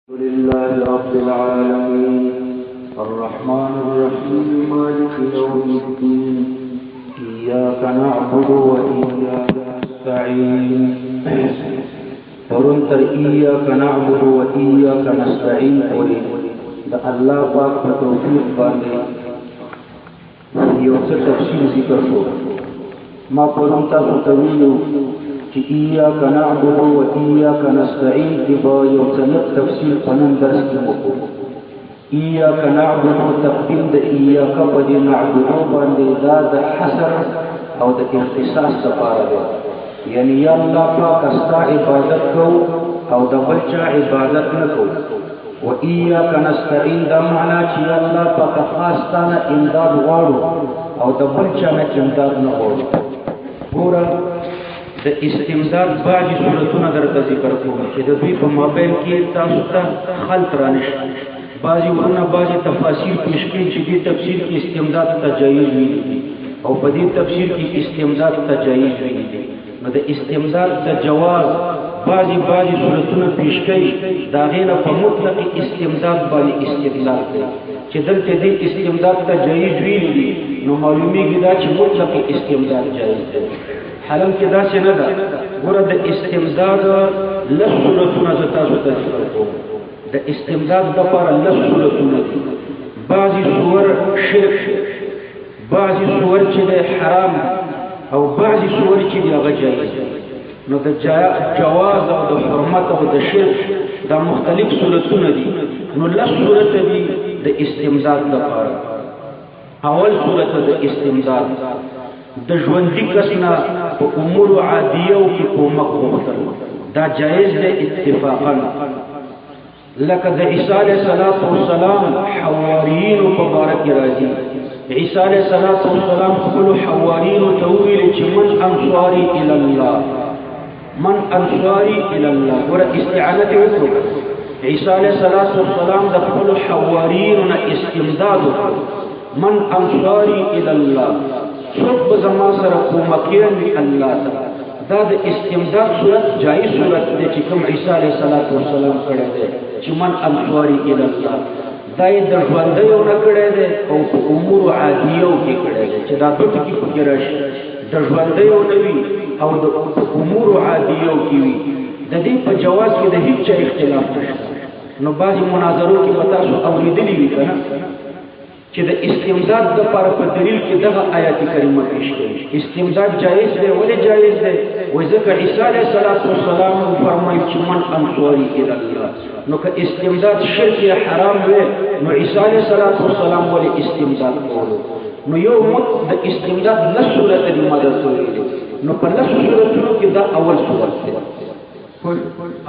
لله رب العالمين الرحمن الرحيم مالك يوم الدين إياك نعبد وإياك نستعين ورنتر إياك نعبد وإياك نستعين دا الله پاک په توفیق باندې یو څه تفصیل ذکر شو ما پرون تاسو ته ویلو چې إياك نعبد وإياك نستعين کې به یو څه تفصیل په نن درس کې وکړو إياك نعبد تقدیم د إياك په دې نعبد باندې دا د حصر او د اختصاص لپاره دی یعنی یا الله پاک استا عبادت کو او د بل چا عبادت نه کو وإياك نستعين دا معنا چې الله پاک خاص تانه امداد غواړو او د بل چا نه امداد نه غواړو ګوره د استمداد باجی صورتونه درته ذکر کوم چې د دوی په مابین کې تاسو ته خلط رانشي بعضی ورونه بعضی تفاسیر پیش کړي چې دې تفسیر کې استمداد ته جایز ویلي دي او په دې تفسیر کې استمداد ته جایز ویلي دي نو د استمداد ته جواز بعضی صورتونه پیش کړي دا غینه په مطلق استمداد باندې استدلال کوي چې دلته دې استمداد ته جایز ویلي دي نو معلومیږي دا چې مطلق استمداد جایز دی حالم کې دا څه نه ده ګوره د استمداد لس صورتونه زه تاسو ته ذکر کوم د استمداد دپاره لس صورتونه دي بعضې صور شرک بعضې صور چې دی حرام او بعضې صور چې دی هغه جایز نو د جواز او د حرمت او د شرک دا مختلف صورتونه دي نو لس صورته دي د استمداد دپاره اول صورت د استمداد د ژوندي کس نه په امور عادیو کې کومک غوښتل دا جایز دی اتفاقا لکه د عیسی علیه السلام حواریینو په باره کې راځي عیسی علیه السلام خپلو حواریینو ته وویل چې من انصاري الی الله من انصاري الی الله ګوره استعانت یې وکړو عیسی علیه السلام د خپلو حواریینو نه استمداد وکړو من انصاري الی الله څوک به زما سره کومکیان وي الله ته دا د استمداد صورت جایز صورت دی چې کوم عیسی علیه السلام کړی دی چې من انصاري الی الله دا یې د ژوندیو نه کړی دی او په امورو عادیو کې کړی دی چې دا دوه ټکي پکې راشي د ژوندیو نه وي او د امورو عادیو کې وي د دې په جواز کې د هیڅ چا اختلاف نشته نو بعضې مناظرو کې به تاسو اورېدلي وي که نه چې د استمداد دپاره په دلیل کې دغه آیات کریمه پیش کوي استمداد جایز دی ولې جایز دی وایي ځکه عیسی علیه السلام وفرمایي چې من انصاري الی الله نو که استمداد شرک یا حرام وی نو عیسی علیه السلام ولې استمداد کولو نو یو مت د استمداد لس صورته دي ما درته ویلي نو په لسو صورتونو کې دا اول صورت دی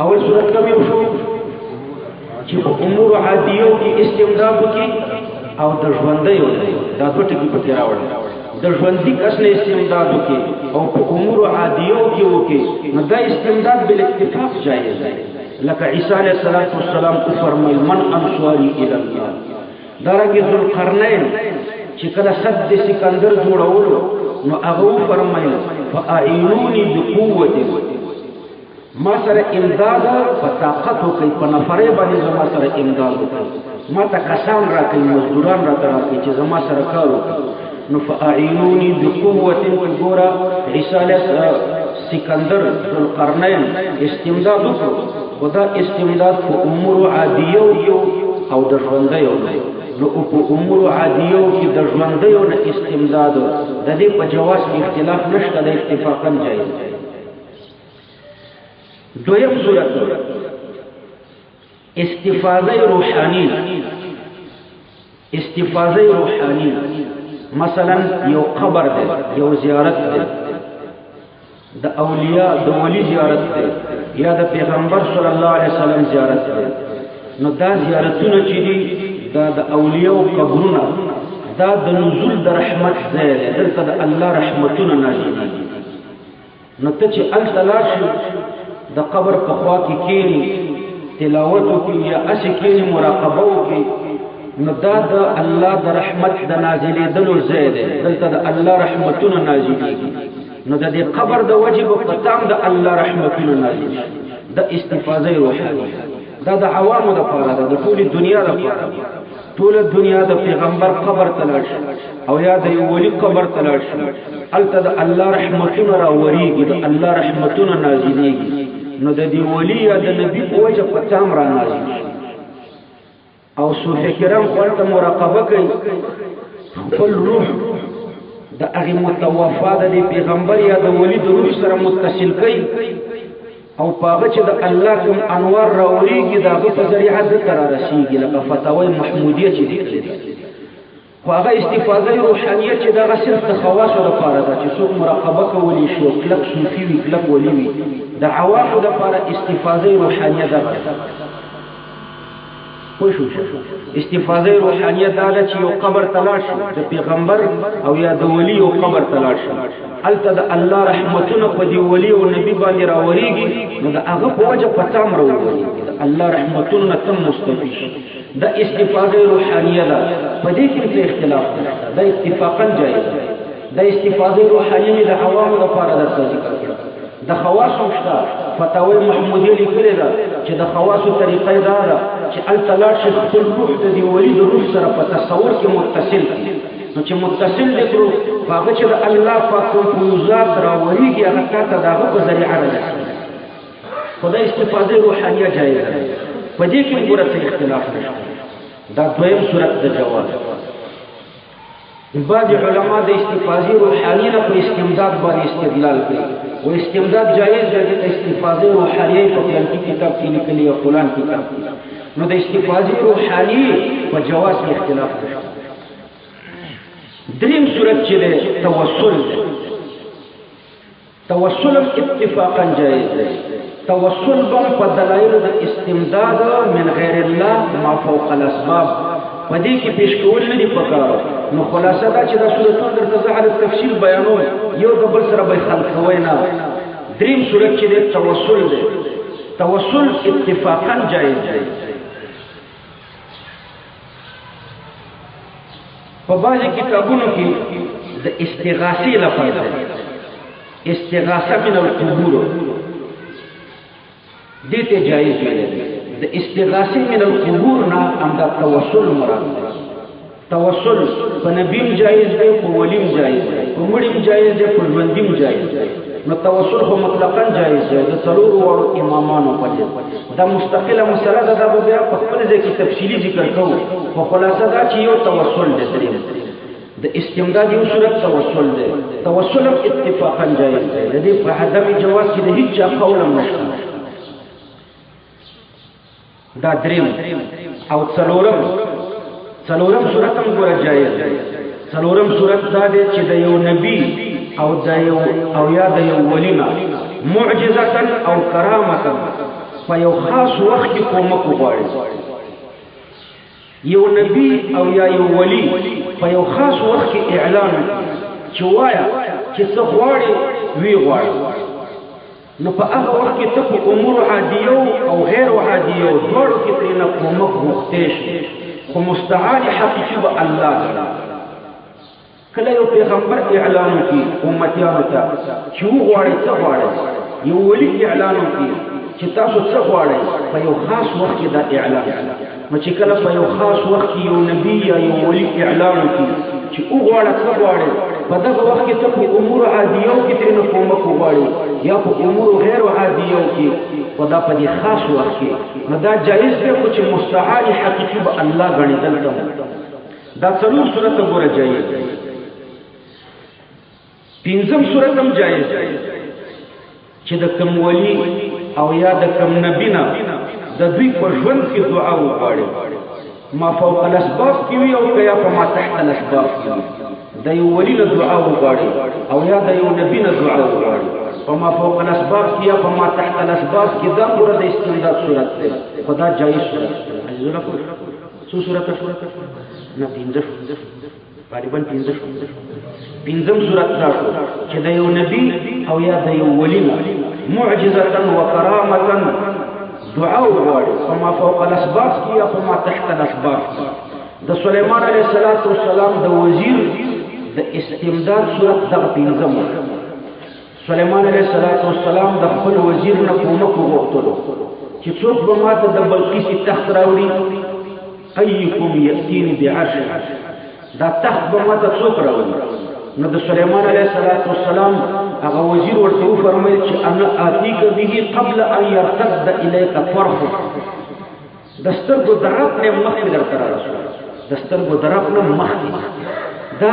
اول صورت کوم یو شو چې په امور عادیو کې استمداد وکړي او د ژوندیو دا دوه ټکي پکې راوړل د ژوندي کس نه استمداد وکړي او په امورو عادیو کې وکړي نو دا استمداد بالاتفاق جایز دی لکه عیسی علیه السلام وفرمیل من انصاري الی الله دارنګې ذوالقرنین چې کله سد سکندر جوړولو نو هغه وفرمیل فاعینوني بقوة ما سره امداد په طاقت وکړي په نفرې باندې زما سره امداد وکړي ما ته کسان راکړي مزدوران راته راکړي چې زما سره کار وکړي نو فاعینوني بقوة ګوره عیسی علیه سکندر ذوالقرنین استمداد وکړو خو دا استمداد په امورو عادیو او د ژوندیو نو په امورو عادیو کې د ژوندیو نه استمداد د دې په جواز کې اختلاف نشته د اتفاقا جایز دی دویم صورت استفاضه روحانی مثلا یو قبر دی یو زیارت دی د اولیاء د ولی زیارت دی یا د پیغمبر صلی الله علیه وسلم زیارت دی نو دا زیارتونه چې دي دا د اولیاء قبرونه دا د نزول د رحمت ځای دی دلته د الله رحمتونه نازلېږي نو ته چې هلته لاړ شې د قبر په خوا کې کښېني تلاوت وکړي یا هسې کښېني مراقبه وکړي نو دا د الله د رحمت د نازلېدلو ځای دی دلته د الله رحمتونه نازلېږي نو د دې قبر د وجې به په تام د الله رحمتونه نازلېږي د استفاضه روحاني دا د عوامو دپاره ده، د ټولې دنیا دپاره. ټوله دنیا د پیغمبر قبر ته لاړ شي او یا د یو ولي قبر ته لاړ شي، هلته د الله رحمتونه راورېږي، د الله رحمتونه نازلېږي. نو د دې ولي یا د نبي په وجه په تا هم رانازل شي. او صوفیه کرام خو هلته مراقبه کوي، خپل روح د هغې متوفا د دې پیغمبر یا د ولي د روح سره متصل کوي او په هغه چې د الله کوم انوار راورېږي د هغه په ذریعه ده ته رارسېږي، لکه فتاوی محمودیه چې لیکلې ده. خو هغه استفاده روحانیه چې دغه صرف د خواصو دپاره ده، چې څوک مراقبه کولی شي او کلک صوفي وي، کلک ولي وي. د عوامو دپاره استفاده روحانیه دغه ده. پوه شو؟ استفاده روحانیه دا ده چې یو قبر ته لاړ شي، د پیغمبر او یا د ولي یو قبر ته لاړ شي، هلته د الله رحمتونه په دې ولي او نبي باندې راورېږي، نو د هغه په وجه په تا هم راورېږي، د الله رحمتونو نه ته مستفید شي. دا استفاده روحانیه ده، په دې کې څه اختلاف نشته، دا اتفاقا جایز ده. دا استفاده روحانیه مې د عوامو لپاره درته ذکر کړه. د خواصو شته، فتاوی محمودیه لیکلې ده چې د خواصو طریقه یې دا ده چې هلته لاړ شي، خپل روح د دې ولي د روح سره په تصور کې متصل کړي. نو چې متصل دې کړو په هغه چې د الله پاک کوم فیوزات راورېږي، هغه تا ته د هغه په ذریعه رارسېږي. خو دا استفاده روحانیه جایزه ده، په دې کې ګوره څه اختلاف نشته. دا دویم صورت د جواز. بعض علما د استفاده روحانیه نه په استمداد باندې استدلال کوي، و استمداد جایز دی، د استفاده روحانیه په فلاني کتاب کې لیکلي یا فلان کتاب کې. نو د استفاده روحانیه په جواز کې اختلاف نشته. دریم صورت چې دی توسل دی. توسل اتفاقا جایز دی. توسل به په دلایل د استمداد من غیر الله ما فوق الاسباب په دې کې پیش کول نه دي پکار. نو خلاصه دا چې دا صورتونه درته زه على تفصیل بیانوم، یو د بل سره به خلط کوئ نه. دریم صورت چې دی توسل دی. توسل اتفاقا جایز دی. په بعضې کتابونو کې د استغاثې لفظ دی، استغاثه من القبور، دې ته جایز ویلی دی. د استغاثې من القبور نه همدا توسل مراد دی. توسل په نبیم جایز دی، په ولیم جایز دی، په مړیم جایز دی، په ژوندیم جایز دی. نو توسل خو مطلقا جایز دی د څلورو واړو امامانو په دې. دا مستقله مسله ده، دا به بیا په خپل ځای کې تفصیلي ذکر کوو. خو خلاصه دا چې یو توسل دی. دریم د استمداد یو صورت توسل دی. توسل هم اتفاقا جایز دی، د دې په عدم جواز کې د هیڅ چا قول هم نشته. دا دریم. او څلورم صورت هم ګوره جایز دی. څلورم صورت دا دی چې د یو نبی او یا د یو ولی نه معجزتا او کرامتا په یو خاص وخت کې کومک وغواړي. یو نبی او یا یو ولی په یو خاص وخت کې اعلان چې وایه چې څه غواړي وی غواړي، نو په هغه وخت کې ته په امور عادیو او غیر عادیو دواړو کې ترېنه کومک غوښتی شي، خو مستعان حقیقي به الله دی. کله یو پیغمبر اعلان وکړي امتیانو ته چې وغواړئ څه غواړئ، یو ولی اعلان وکړي چې تاسو څه غواړئ، په یو خاص وخت کې دا اعلان. نو چې کله په یو خاص وخت کې یو نبی یا یو ولی اعلان وکړي چې وغواړه څه غواړئ، په دغه وخت کې ته په امور عادیو کې ترېنه کومک وغواړئ یا په امور غیر عادیو کې، خو دا په دې خاص وخت کې، نو دا جایز دی، خو چې مستعان حقیقي به الله ګڼېدل ته. دا څلور صورته ګوره جایز دی. پنځم صورت هم جایز دی چې د کوم ولی او یا د کوم نبی نه د دوی په ژوند کې دعا وغواړي، ما فوق الاسباب کې وي او که یا په ما تحت الاسباب کې وي. د یو ولی نه دعا وغواړي او یا د یو نبی نه دعا وغواړي، په ما فوق الاسباب کې یا په ما تحت الاسباب کې، دا پوره د استمداد صورت دی. خو دا جایز صورت دی. عزیزونه څو صورته نه پنځه تقریبا پنځه. پنځم صورت دا شو چې د یو نبی او یا د یو ولی نه معجزتا و کرامتا دعا وغواړي، په ما فوق الاسباب کې یا په ما تحت الاسباب کې. د سلیمان علیه السلام د وزیر د استمداد صورت دغه پنځم. سلیمان علیه السلام د خپل وزیر نه کومک وغوښتلو، چې څوک به ما ته د بلقیس تخت راوړي ایکم یأتینی بعرشها دا تخت به ما ته څوک راوړي نو د سلیمان علیه السلام هغه وزیر ورته وفرمیل چې انا آتیک به قبل ان یرتد الیک طرفک د سترګو د رب نه مخکې درته راسو د سترګو د رب نه مخکې دا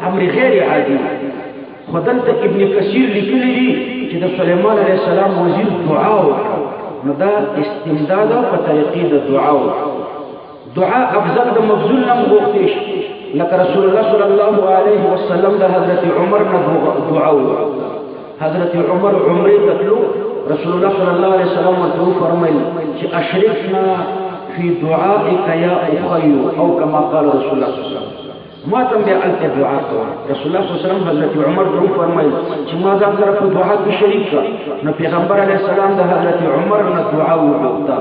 امر غیر عادي خو دلته ابن کثیر لیکلی دي چې د سلیمان علیه السلام وزیر دعا وکړه نو دا استمداد په طریقې د دعا دعا افضل د مبذول نه غوښتل شي لکه رسول الله صلی الله علیه وسلم د حضرت عمر نه دعا حضرت عمر عمره تطلو رسول الله صلی الله علیه وسلم ورته فرمایل چې اشرکنا فی دعائک یا اخی او کما قال رسول الله صلی الله علیه وسلم ما تم بیا الته دعا کوه رسول الله صلی الله علیه وسلم حضرت عمر ته فرمایل چې ما ځان سره په دعا کې شریک کا نو پیغمبر علیه السلام د حضرت عمر نه دعا وغوښته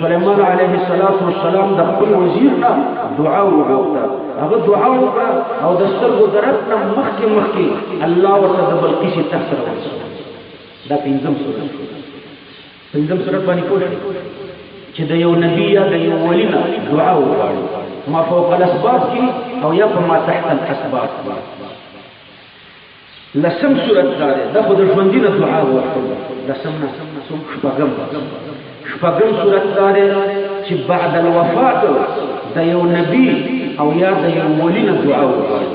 سليمان عليه الصلاه والسلام د خپل وزیر نه دعا وغوښته هغه دعا وکړه او د سترګو درک نه مخکې الله ورته د بلقیس تخت راوړي دا پنځم سورت باندې کوشش چې د یو نبی یا د یو ولی نه دعا وغواړي ما فوق الاسباب کې او یا په ما تحت الاسباب لسم سورت داره دا خو د ژوندي نه دعا وغواړي لسم نه شپږم سورت داره چې بعد الوفات د یو نبی او یا د یو ولی نه دعا وغواړي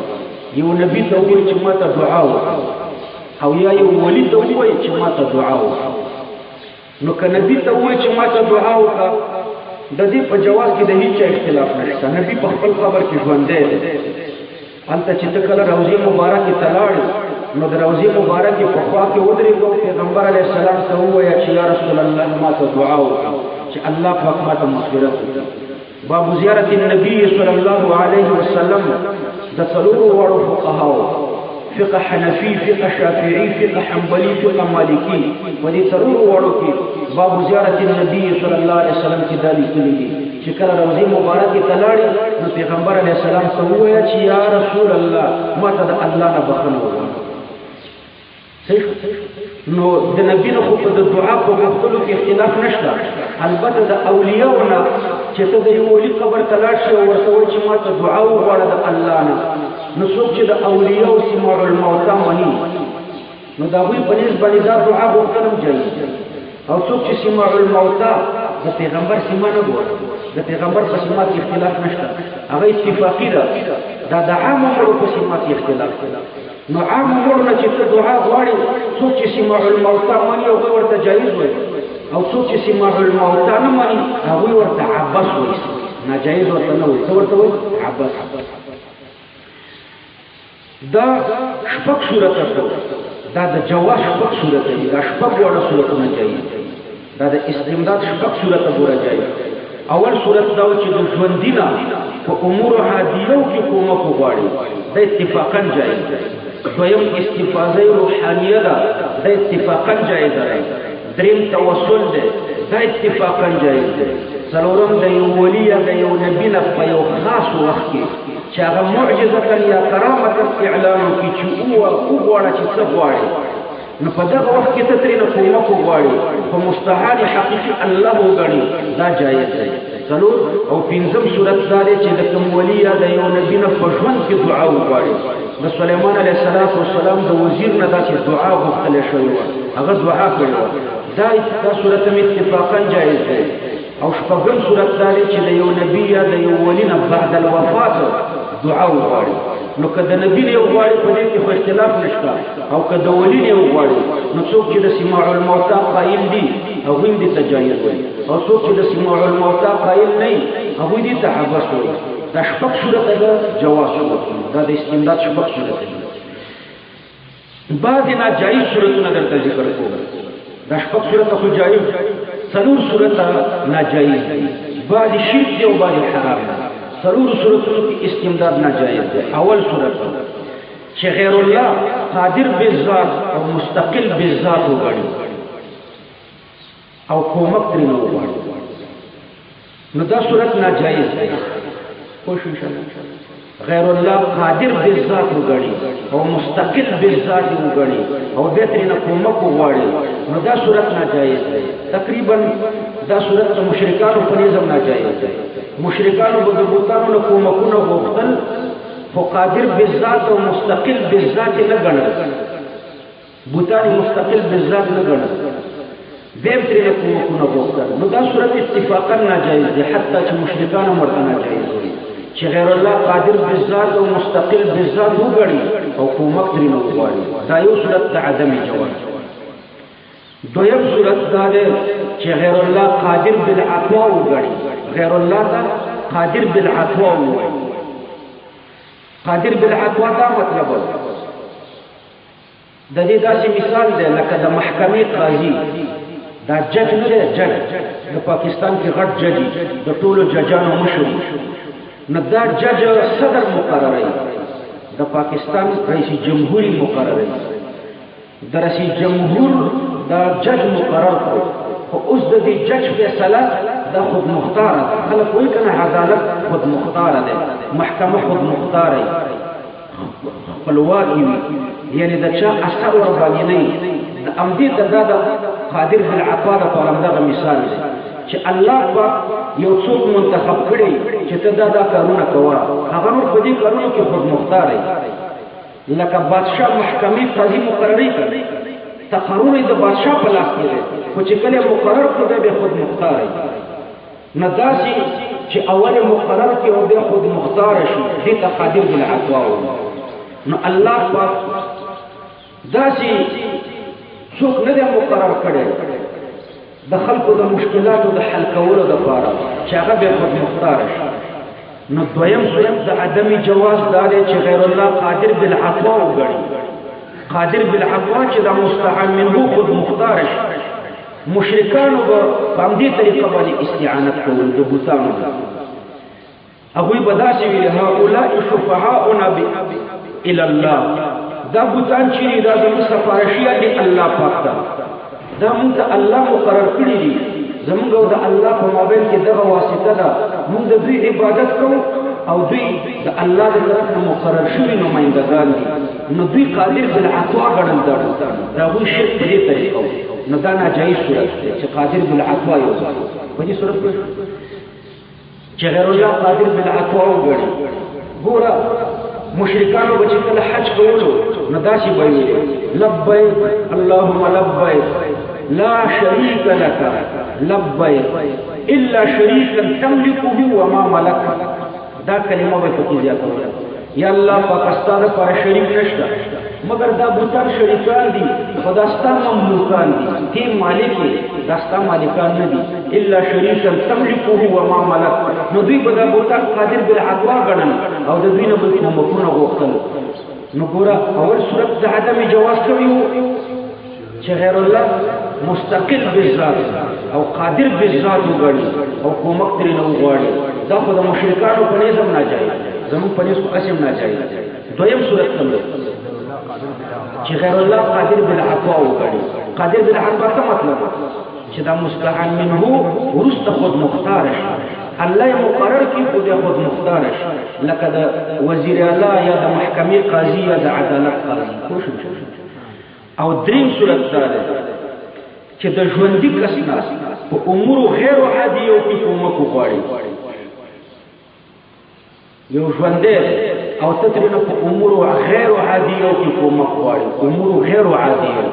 یو نبی ته وایي چې ما ته دعا وغواړي او یا یو ولی ته وایي چې ما ته دعا وغواړي نو که نبی ته وایي چې ما ته دعا وکړه د دې په جواز کې د هیڅ اختلاف نشته نبی په خپل خبر کې ژوندی دی هلته چې ته کله روضې مبارکې ته لاړې نو د روضې مبارکې په خوا کې ودرېږه پیغمبر علیه السلام ته ووایه چې یا رسول الله ما ته دعا وکړه چې الله پاک ما ته مغفرت وکړي باب زیارت النبي صلی الله علیه وسلم د څلورو واړو فقهاو فقه حنفی فقه شافعی فقه حنبلی فقه مالکی و دې څلورو واړو کې باب زیارت النبي صلی الله علیه وسلم کې دا لیکلي دي چې کله روضې مبارکې ته لاړې نو پیغمبر علیه السلام ته ووایه چې یا رسول الله ما ته د الله نه بخښنه وغواړه نو د نبی نه خو په د دعا په غوښتلو کې اختلاف نشته البته د اولیاو نه چې ته د یو ولي قبر ته لاړ شې او ورته وایې چې ما ته دعا وغواړه د الله نه نو څوک چې د اولیاو سماع الموتى مني نو د هغوی په نسبت باندې دا دعا غوښتل هم جایز او څوک چې سماع الموتى د پیغمبر سیمه نه ګوري د پیغمبر په سیمه کې اختلاف نشته هغه اتفاقي ده دا د عامو مړو په سیمه کې اختلاف نو عامو مړو نه چې ته دعا غواړې څوک چې سماع الموتى مني هغوی ورته جایز وایي او څوک چې سماع الموتى نه مني هغوی ورته عبس وایي ناجایز ورته نه وایي څه ورته وایي عبس دا شپږ صورته دا د جواز شپږ صورته دي دا شپږ واړه صورتونه جایز دا د استمداد شپږ صورته ګوره جایز اول صورت دا چې د ژوندي نه په امور عادیو کې کومک وغواړي دا اتفاقا جایز دویم استفاضه روحانیه ده دا اتفاقا جایز ده دریم توسل ده دا اتفاقا جایز ده څلورم د یو ولی یا د یو نبي نه په یو خاص وخت کې چې هغه معجزه یا کرامت اعلان وکړي چې وغواړه چې څه غواړي نو په دغه وخت کې ته ترېنه کومک وغواړي په مستعان حقیقي الله وګڼي دا جایز دی څلور او پنځم صورت دا دی چې د کوم ولی یا د یو نبي نه په ژوند کې دعا وغواړي د سلیمان علیه السلام د وزیر نه داسې دعا غوښتلی شوې وه هغه دعا کړې وه دا صورت هم اتفاقا جایز دی او شپږم صورت دا دی چې د یو نبي یا د یو ولی نه بعد الوفات دعا وغواړي نو که د نبی نه وغواړي په دې کې خو اختلاف نشته او که د ولی نه وغواړي نو څوک چې د سماع الموتى قایل دي هغوی دې ته جایز وایي او څوک چې د سماع الموتى قایل نه وي هغوی دې ته عبس وایي دا شپږ صورته ده جواز صورتونه دا د استمداد شپږ صورته دي بعضې ناجایز صورتونه درته ذکر کوم دا شپږ صورته خو جایز څلور صورته ناجایز دي بعضې شرک دي او بعضې حرام دي څلور صورتونو کې استمداد ناجایز دی اول صورت چې غیر الله قادر بالذات او مستقل بالذات وغواړي او کومک ترېنه وغواړي نو دا صورت ناجایز دی پوه شو انشاءالله غیر الله قادر بالذات وغواړي او مستقل بالذات وغواړي او دې ترېنه کومک وغواړي نو دا صورت ناجایز دی تقریبا دا صورت د مشرکانو په نظام ناجایز دی. مشرکانو به د بوتانو نه کومکونه غوښتل خو قادر بالذات او مستقل بالذات نه ګڼل. بوتان مستقل بالذات نه ګڼل، بیا هم ترې نه کومکونه غوښتل. نو دا صورت اتفاقا ناجایز دی، حتی چې مشرکان هم ورته ناجایز وي چې غیر الله قادر بالذات او مستقل بالذات وګڼي او کومک ترې نه وغواړي. دا یو صورت د عدم جواز. دویم صورت دا دی چې غیر الله قادر بالعطوا وګڼي. غیر الله ته قادر بالعطوا ووایي. قادر بالعطوا دا مطلب د دې داسې مثال دی لکه د محکمې قاضي، دا جج نه دی، جج د پاکستان کې غټ ججي د ټولو ججانو مشر، نو دا جج صدر مقرروي، د پاکستان رئیس جمهور مقرروي، د رئیس جمهور دا جج مقرر کړو. خو اوس د دې جج فیصله دا خود مختار ده. خلک وایي کنه عدالت خود مختار ده، محکمه خود مختار ده، خپلواکي وي، یعنی د چا اثر ور باندې نه وي. د امدې دا د قادر بالعطا لپاره همدغه مثال دی چې الله پاک یو څوک منتخب کړي چې ته دا کارونه کوه، هغه نور په دې کارونو کې خود مختار دی. لکه بادشاه محکمې قاضي مقرري کړي، تقرر د بادشاه په لاس کې دی، خو چې کله مقرر کړي به خود مختار دی. نه داسې چې اول مقرر کې او بیا خود مختار شي، دې ته قادر بالعطا وایي. نو الله پاک داسې څوک نه دی مقرر کړی د خلکو د مشکلاتو د حل کولو دپاره چې هغه بیا خود مختار شي. نو دویم صورت د عدم جواز دا دی چې غیر الله قادر بالعطا وګڼي. قادر بالعطا چې دا مستعان منه خود مختار شي. مشرکانو به په همدې طریقه باندې استعانت کول د بوتانو. هغوی به داسې ویل هؤلاء شفعاؤنا الی الله، دا بوتان چې دا زموږ سفارشیان دي الله پاک ته، دا مونږ ته الله مقرر کړي دي، زمونږ او د الله په مابین کې دغه واسطه ده، مونږ د دوی عبادت کوو او دوی د الله د طرف نه مقرر شوي نمایندګان دي. نو دوی قادر بالعطا ګڼل د هغوی شرک په دې طریقه، نو دا ناجایز صورت دی چې قادر بالعطا یو په دې صورت چې غیر الله قادر بالعطا وګڼي. ګوره مشرکانو به چې کله حج کولو نو داسې به ویل لبیک اللهم لبیک لا شریک لک لبیک الا شریکا تملکه وما ملک. دا کلمه به پکې زیاتوله، یا الله پاک ستا دپاره شریک نشته مګر دا بوتان شریکان دي، خو دا ستا مملوکان دي، تی مالک یې، دا ستا مالکان نه دي. الا شریکا تملکه وما ملک. نو دوی به دا بوتان قادر بالعطا ګڼل او د دوی نه به کومکونه غوښتل. نو ګوره اول صورت د عدم جواز کوي چې غیر الله مستقل بالذات او قادر بالذات وګڼي او کومک ترې نه وغواړي. دا خو د مشرکانو په نظام ناجایز، زموږ په نظام قسم ناجایز. دویم صورت کوم چې غیر الله قادر بالعطا وګڼي. قادر بالعطا څه مطلب؟ چې دا مستعان منه وروسته خود مختار شي، الله یې مقرر کړي خو بیا خود مختار شي، لکه د وزیر اعلی یا د محکمې قاضي یا د عدالت قاضي. او دریم صورت دا دی چې د ژوندي کس نه په امورو غیر عادیو کې کومک وغواړي. یو ژوندی او ته ترې نه په امورو غیر عادیو کې کومک غواړي. امورو غیر عادیو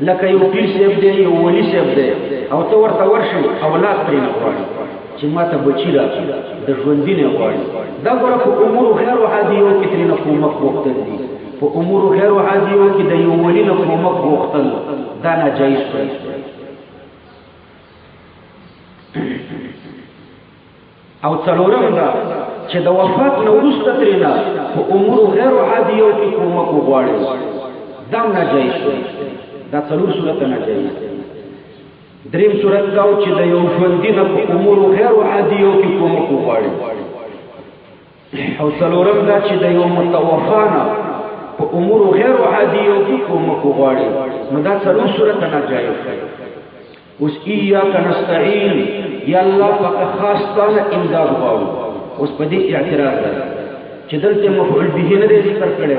لکه یو پیر صاحب دی، یو ولي صاحب دی، او ته ورته ورشي اولاد ترې نه غواړي چې ما ته بچي راکړي، د ژوندي نه غواړي. دا ګوره په امورو غیر عادیو کې ترې نه کومک غوښتل دي. په امورو غیر عادیو کې د یو ولي نه کومک غوښتل دا ناجایز دی. او څلورم دا چې د وفات نه وروسته ترې نه په امورو غیر عادیو کې کومک وغواړي، دا هم ناجایز دی. دا څلور صورته ناجایز دی. دریم صورت دا چې د یو ژوندي نه په امورو غیر عادیو کې کومک وغواړي. او څلورم دا چې د یو متوفا نه په امورو غیر عادیو کې کومک وغواړي. نو دا څلور صورته ناجایز دی. اوس ایاک نستعین، یا الله پاک خاص تعالی امداد غواړو. اوس په دې اعتراض ده چې دلته مفعول به نه دی ذکر کړی.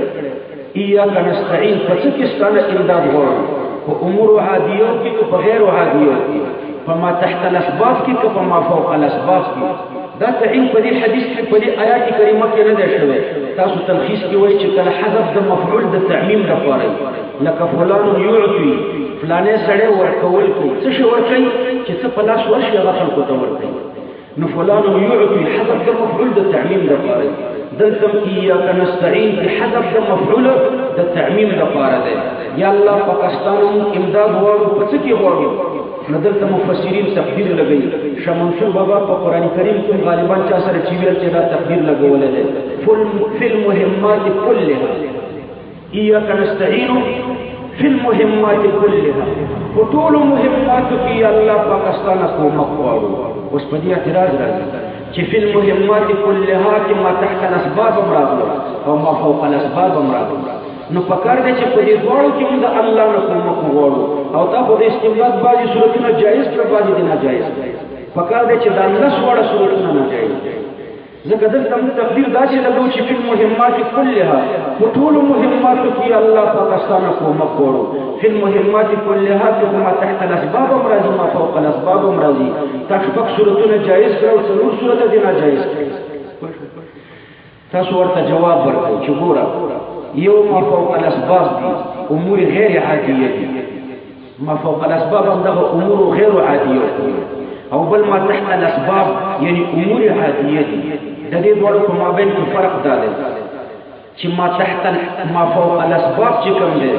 ایاک نستعین په څه کې ستانه امداد غواړو؟ په امور عادیو کې که په غیر عادیو کې؟ فما تحت الاسباب کې که فما فوق الاسباب کې دا تعین په دې حدیث کې په دې آیات کریمه کې نه دی شوی تاسو تلخیص کې وایي چې کله حذف د مفعول د تعمیم لپاره لکه فلان یعطي فلانه سړی ورکول کوي څه شی ورکوي چې څه په لاس ورشي هغه خلکو ته ورکوي نو فلان یعطي حذف د مفعول د تعمیم لپاره دلته ایاک نستعین کې حذف د مفعول د تعمیم لپاره دی یا الله پاکستان امداد غواړو په څه کې غواړو نو دلته مفسرین تقدیر لګوي شاه منصور بابا په قران کریم کې غالبا چا سره چې ویل چې دا تقدیر لګولې ده فی المهمات كلها ایاک نستعین فی المهمات كلها وطول مهمات کې الله پاکستان کومک غواړو اوس په دې اعتراض راځي چې فی المهمات كلها کې ما تحت الاسباب امراض او ما فوق الاسباب امراض نو پکار دی چې په دې دواړو کې موږ الله نه کومک غواړو او تا په دې استعمال بعضي صورتونه جایز کړ بعضي دي ناجایز پکار دی چې دا نس وړه صورتونه ناجایز ځکه دلته موږ تقدیر داسې لګو چې فی المهمات كلها په ټولو مهماتو کې الله پاکستان کومک غواړو فی المهمات كلها کې ما تحت الاسباب امراض ما فوق الاسباب امراض تشبک صورتونه جایز کړ او څلور صورت دي ناجایز تاسو ورته جواب ورکړئ چې ګوره یو ما فوق الاسباب دي امور غیر عادیه دي ما فوق الاسباب ده امور غیر عادیه او بل ما تحت الاسباب یعنی امور عادیه دي د دې دوړو په مابین کې فرق دی چې ما تحت ما فوق الاسباب چې کوم دی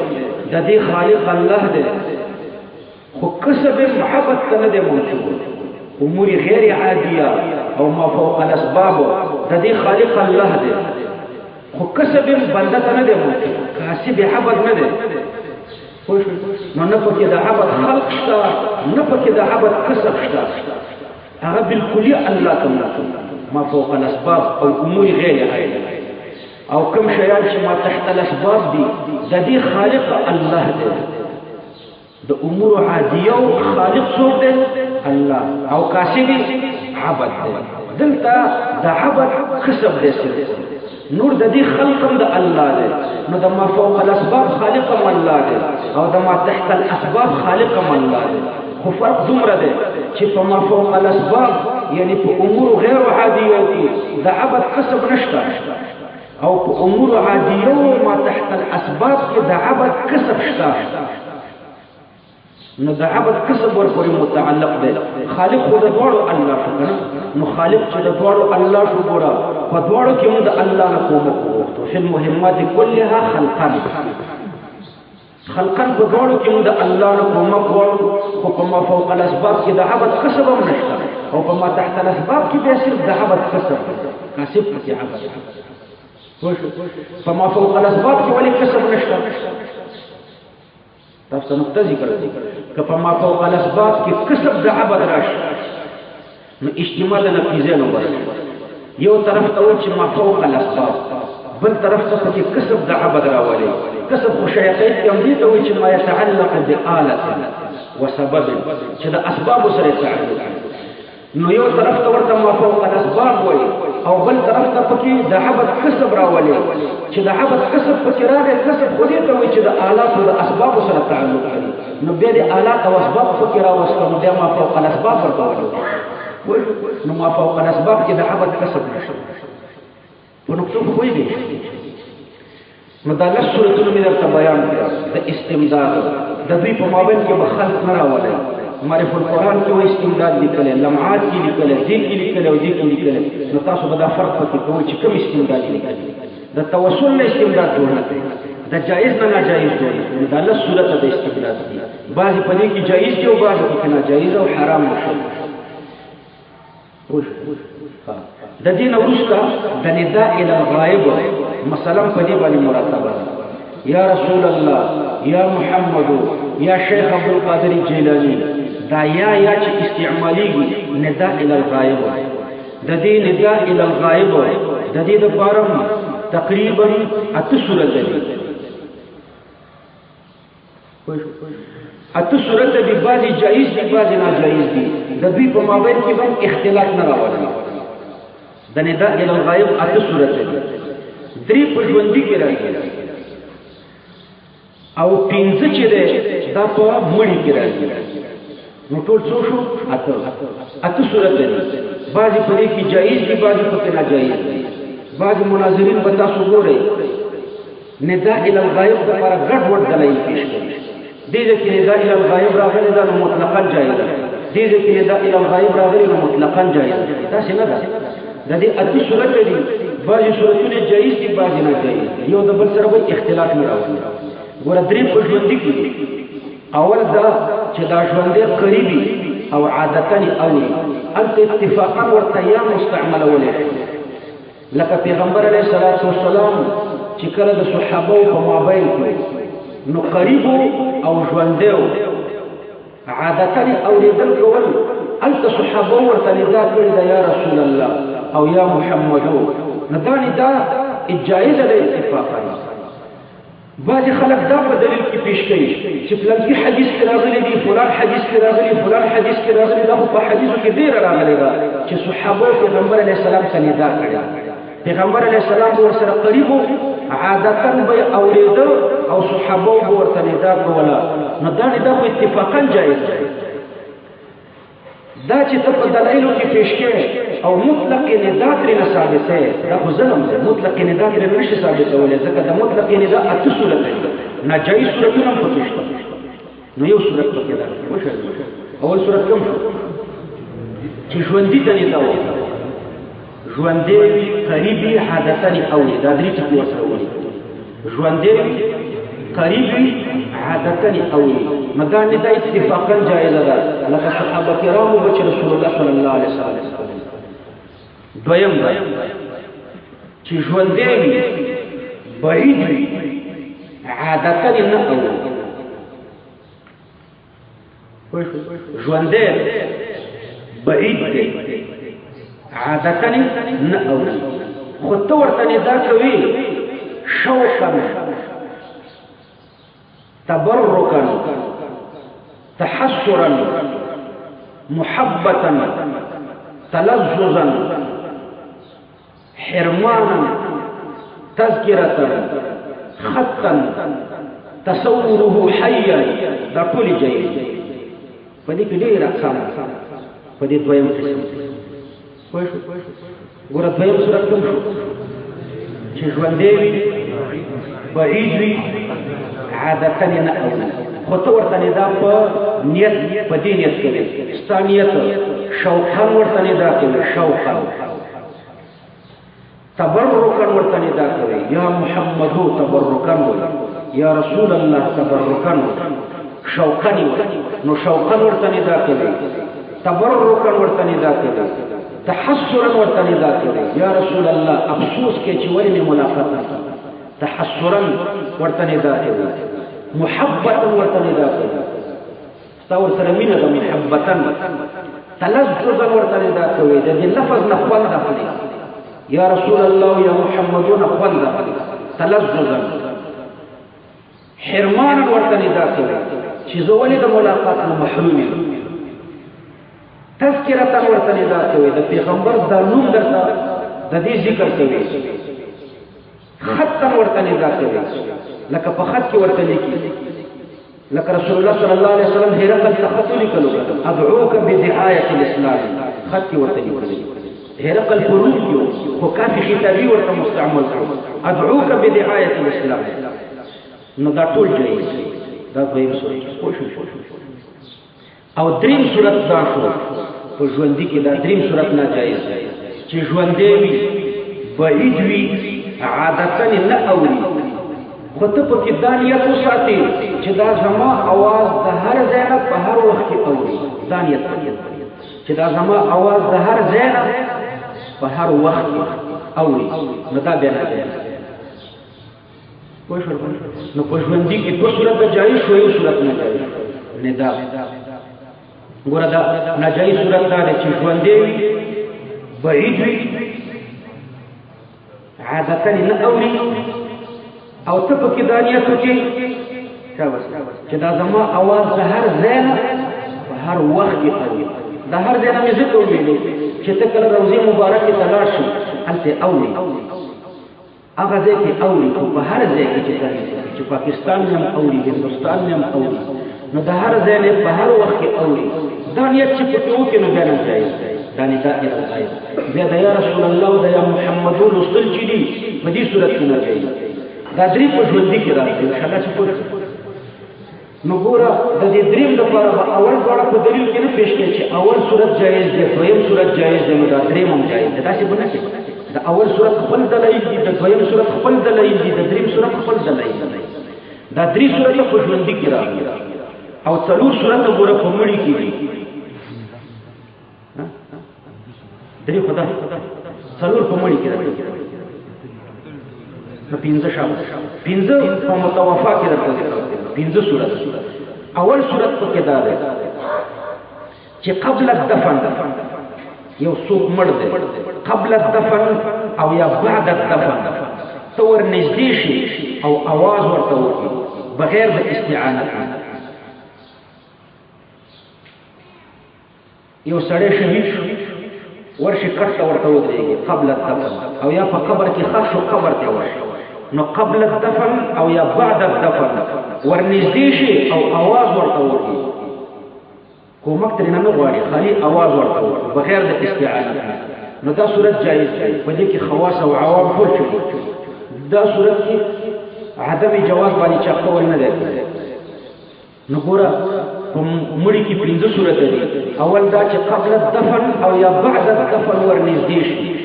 د دې خالق الله دی خو کسب محبت ته دی موجود امور غیر عادیه او ما فوق الاسباب د دې خالق الله دی خو کسب بنده ته نه دی موجود کاسب عبد نه دی نو نه پکې د عبد خلق شته نه پکې د عبد کسب شته هغه بالکلي الله تعالی ما فوق الاسباب او امور غیر عادیه او کوم شیان چې ما تحت الاسباب دي د دې خالق الله دی د امور عادیه او خالق څوک دی الله او کاسب عبد دی دلته د عبد کسب دی نور د دې خلقم د الله دی نو د ما فوق الاسباب خالقم الله دی او د ما تحت الاسباب خالقم الله دی خو فرق دومره دی چې په ما فوق الاسباب یعنی په امور غیر عادیه کې د عبد کسب نشته او په امور عادیه او ما تحت الاسباب کې د عبد کسب شته نو د عبد کسب ورپورې متعلق دی خالق خو د دواړو الله شو کنه نو خالق چې د دواړو الله شو ګوره په دواړو کې موږ د الله نه کومک وغوښتو فی المهمات کلها خلقا په دواړو کې موږ د الله نه کومک وغواړو خو په ما فوق الاسباب کې د عبد کسب هم نشته او په ما تحت الاسباب کې بیا صرف د عبد کسب کاسب پکې عبد په ما فوق الاسباب کې ولې کسب نشته تاسو نقطه ذکر کړئ که په ما فوق الاسباب کې کسب د عبد راشي نو اجتماع د نقیزه نو ورته یو طرف ته چې ما فوق الاسباب بل طرف ته چې کسب د عبد راولي کسب خو شیاطین کوم دي ته چې ما يتعلق بآلة وسبب چې د اسباب سره تعلق نو یو طرف ته ورته ما فوق الاسباب وایي او بل طرف ته پکې د عبد کسب راولي چې د عبد کسب پکې راغی کسب خو دې ته وایي چې د آلات او د اسباب سره تعلق لري نو بیا د آلات او اسباب پکې راوستم بیا ما فوق الاسباب ورته وایي نو ما فوق الاسباب کې د عبد کسب نشته په نقطه خو وایي نو دا لږ صورتونه مې درته بیان کړل د استمداد د دوی په مابین کې به خلق نه راولي معرف القرآن کې وایي استمداد لیکلی لمعات کې لیکلی دې کې لیکلی او دې کې لیکلی نو تاسو به دا فرق پکې کوئ چې کوم استمداد لیکلی د توسل نه استمداد جوړ نه دی د جایز نه ناجایز جوړ دی دا لږ صورت د استمداد دي بعضې په دې کې جایز دي او بعضې پکې ناجایز او حرام نشي د دې نه وروسته د نداء الی الغایب مثلا په دې باندې مرتبه یا رسول الله یا محمد یا شیخ عبد القادر جیلانی دا یا چې استعمالیږي نداء الی الغایب د دې نداء الی الغایب د دې لپاره تقریبا 8 صورت دي 8 صورت دي بعضی جایز دي بعضی ناجایز دي د دوی په مابین کې هم اختلاف نه راوړي د نداء الی الغایب 8 صورت دي 3 په ژوندۍ کې راځي او 15 چې ده دا په مړی کې راځي نو ټول څو شو اته صورت دي بعضی په دې کې جایز دي بعضی په کې ناجایز دي بعض مناظرین به تاسو ګورئ نداء الى الغایب د لپاره ګډ وډ دلایل پیش کوي دې کې نداء الى الغایب راغلی دا مطلقاً جایز ده دې کې نداء الى الغایب راغلی نو مطلقاً جایز ده تاسو نه ده د دې اته صورت دي بعضی صورتونه جایز دي بعضی ناجایز دي یو د بل سره به اختلاف نه راوړي ګوره درې په ژوند کې اول دا چې دا ژوند قریبي او عادتاً اولي انت اتفاقا ورته یا مستعمل ولې لکه پیغمبر علیه الصلاۃ والسلام چې کله د صحابه په مابین کې نو قریب او ژوندیو عادتاً اوریدل کول انت صحابه ورته ندا کړی دا یا رسول الله او یا محمدو ندانی دا جایز دی اتفاقا بعض خلک دا په دلیل کې پیش کوي چې فلان کې حدیث کې راغلی دی فلان حدیث کې راغلی فلان حدیث کې راغلی دا په حدیثو کې ډیر راغلی دا چې صحابه پیغمبر علیه السلام ته ندا کړی پیغمبر علیه السلام ورسره قریب عادتاً به اوریده او صحابه ورته ندا کوله نو دا ندا په اتفاقا جایز دی دا چې ته په دلایلو کې پیش کړې او مطلق ندا ترې نه ثابته دا خو ظلم دی مطلق ندا ترې نه شي ثابتولی ځکه د مطلق ندا اته صورت دي ناجایز صورتونه هم پکې شته نو یو صورت پکې ده اول صورت کوم شو چې ژوندي ته ندا وایي ژوندی قریبي عادتاً اولي دا درې ټکي ورسره ولیکئ ژوندی قریبي عادتاً اولي مګا ندا اتفاقاً جایزه ده لکه صحابه کرامو به چې رسول الله صلی الله علیه وسلم دویم ده چې ژوندی وي بعید وي عادتاً نه اولي ژوندی بعید دی عادتاً نه اوري خو ته ورته ندا کوي شوقا تبركا تحسرا محبة تلذذا حرمانا تذكرة خطا تصوره حيا دا ټول جاي په دې کې ډېر اقسام په دې دویم قسم ګوره دویم صورت کوم شو چې ژوندی وي بعید وي عادتاً نه اوري خو ته ورته ندا په نیت په دې نیت کوي ستا نیت شوقا ورته ندا کوي شوقا تبرکا ورته ندا کوي یا محمدو تبرکا یا رسول الله تبرکا شوقا نو شوقا ورته ندا کوي تبرکا ورته ندا کوي تحسرا ورته ندا کوي یا رسول الله افسوس کې چې ولې ملاقات تحسرا ورته ندا کوي محبتا ورته ندا کوي ستا ورسره مینه ده محبتا تلذذا ورته ندا کوي د دې لفظ نه خوند اخلي یا رسول الله یا محمدون خوند اخلي تلذذا حرمانا ورته ندا کوي چې زه ولې د ملاقات نه محروم یم تذکرة ورته ندا کوي د پیغمبر دا نوم درته د دې ذکر کوي خطا ورته ندا کوي لکه په خط کې ورته لیکي لکه رسول الله صلی الله علیه وسلم هرقل ته خط لیکلو ادعوک بدعایة الاسلام خط کې ورته لیکلي هرقل پروت یو خو کافي خطابي ورته مستعمل کړو ادعوک بدعایة الاسلام نو دا ټول جایز دا دویم صورت او دریم صورت دا شو په ژوندي کې دا دریم صورت ناجایز دی چې ژوندی وي بعید وي عادتاً نه اوري خو ته پکې دا نیت وساتې چې دا زما اواز د هر ځای نه په هر وخت کې اوري دا نیت چې دا زما اواز د هر ځای نه په هر وخت اوري نو دا بیا نه دی نو په ژوندي کې دوه صورت جایز شو یو صورت ناجایز ندا ګوره دا ناجایز صورت دا دی چې ژوندی وي بعید وي عادتاً نه اوري او ته پکې دا نیت وکړې چې دا زما اواز د هر ځای نه په هر وخت کې اوري د هر ځای نه مې ځکه وویلو چې ته کله روضې مبارکې ته لاړ شې هلته اوري هغه ځای کې اوري خو په هر ځای کې چې پاکستان هم اوري هندوستان هم اوري نو د هر ځای نه په هر وخت کې اوري دا نیت چې په کې وکړي نو بیا نه جایز دا نداء الغایب بیا د یا رسول الله او د یا محمد لوستل چې دي په دې صورت کې نه جایز دا درې په ژوندي کې راځي انشاءالله چې پوره نو ګوره د دې دریم لپاره به اول دواړه په دلیل کې نه پیش کړي چې اول صورت جایز دی دویم صورت جایز دی نو دا دریم هم جایز دی داسې به نه شي د اول صورت خپل دلایل دي د دویم صورت خپل دلایل دي د دریم صورت خپل دلایل دي دا درې صورت په ژوندي کې راغلي او څلور صورت ګوره په مړي کې دي درې خدا څلور په مړي کې راغلي نو پنځه شابه پنځه په متوفا کې راغلي پنځه صورت اول صورت په کې دا ده چې قبل الدفن یو څوک مړ دی قبل الدفن او یا بعد الدفن تور نږدې شي او आवाज ورته وکړي بغیر د استعانت یو سړی شهید شو ورشي کټ ورته ودرېږي قبل الدفن او یا په قبر کې خاص شو قبر ته ورشي نو قبل الدفن او یا بعد الدفن ورنږدې شي او आवाज ورته وکړي کومک ترې نه غواړي خالي आवाज ورته وکړي بغیر د استعانت نو دا صورت جایز دی په دې کې خواص او عوام ټول شي دا صورت کې عدم جواز باندې چا قول نه دی نو ګوره په مړي کې پنځه صورت دي اول دا چې قبل الدفن او یا بعد الدفن ورنږدې شي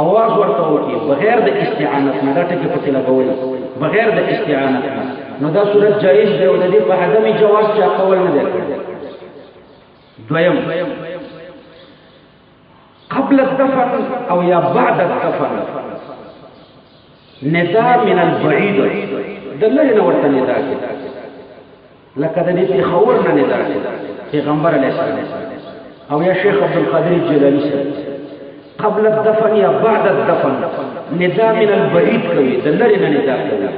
आवाज ورته وکړي بغیر د استعانت نه دا ټکي پکې لګول بغیر د استعانت نو دا صورت جایز دی او د دې په عدم جواز چا قول نه دی دویم قبل الدفن او یا بعد الدفن نداء من البعيد دلته نه ورته نداء کې لکه د دې پیغمبر نه نداء کې پیغمبر علیه السلام او یا شیخ عبد القادر الجیلانی قبل الدفن یا بعد الدفن نداء من البعيد کوي دلته نه نداء کوي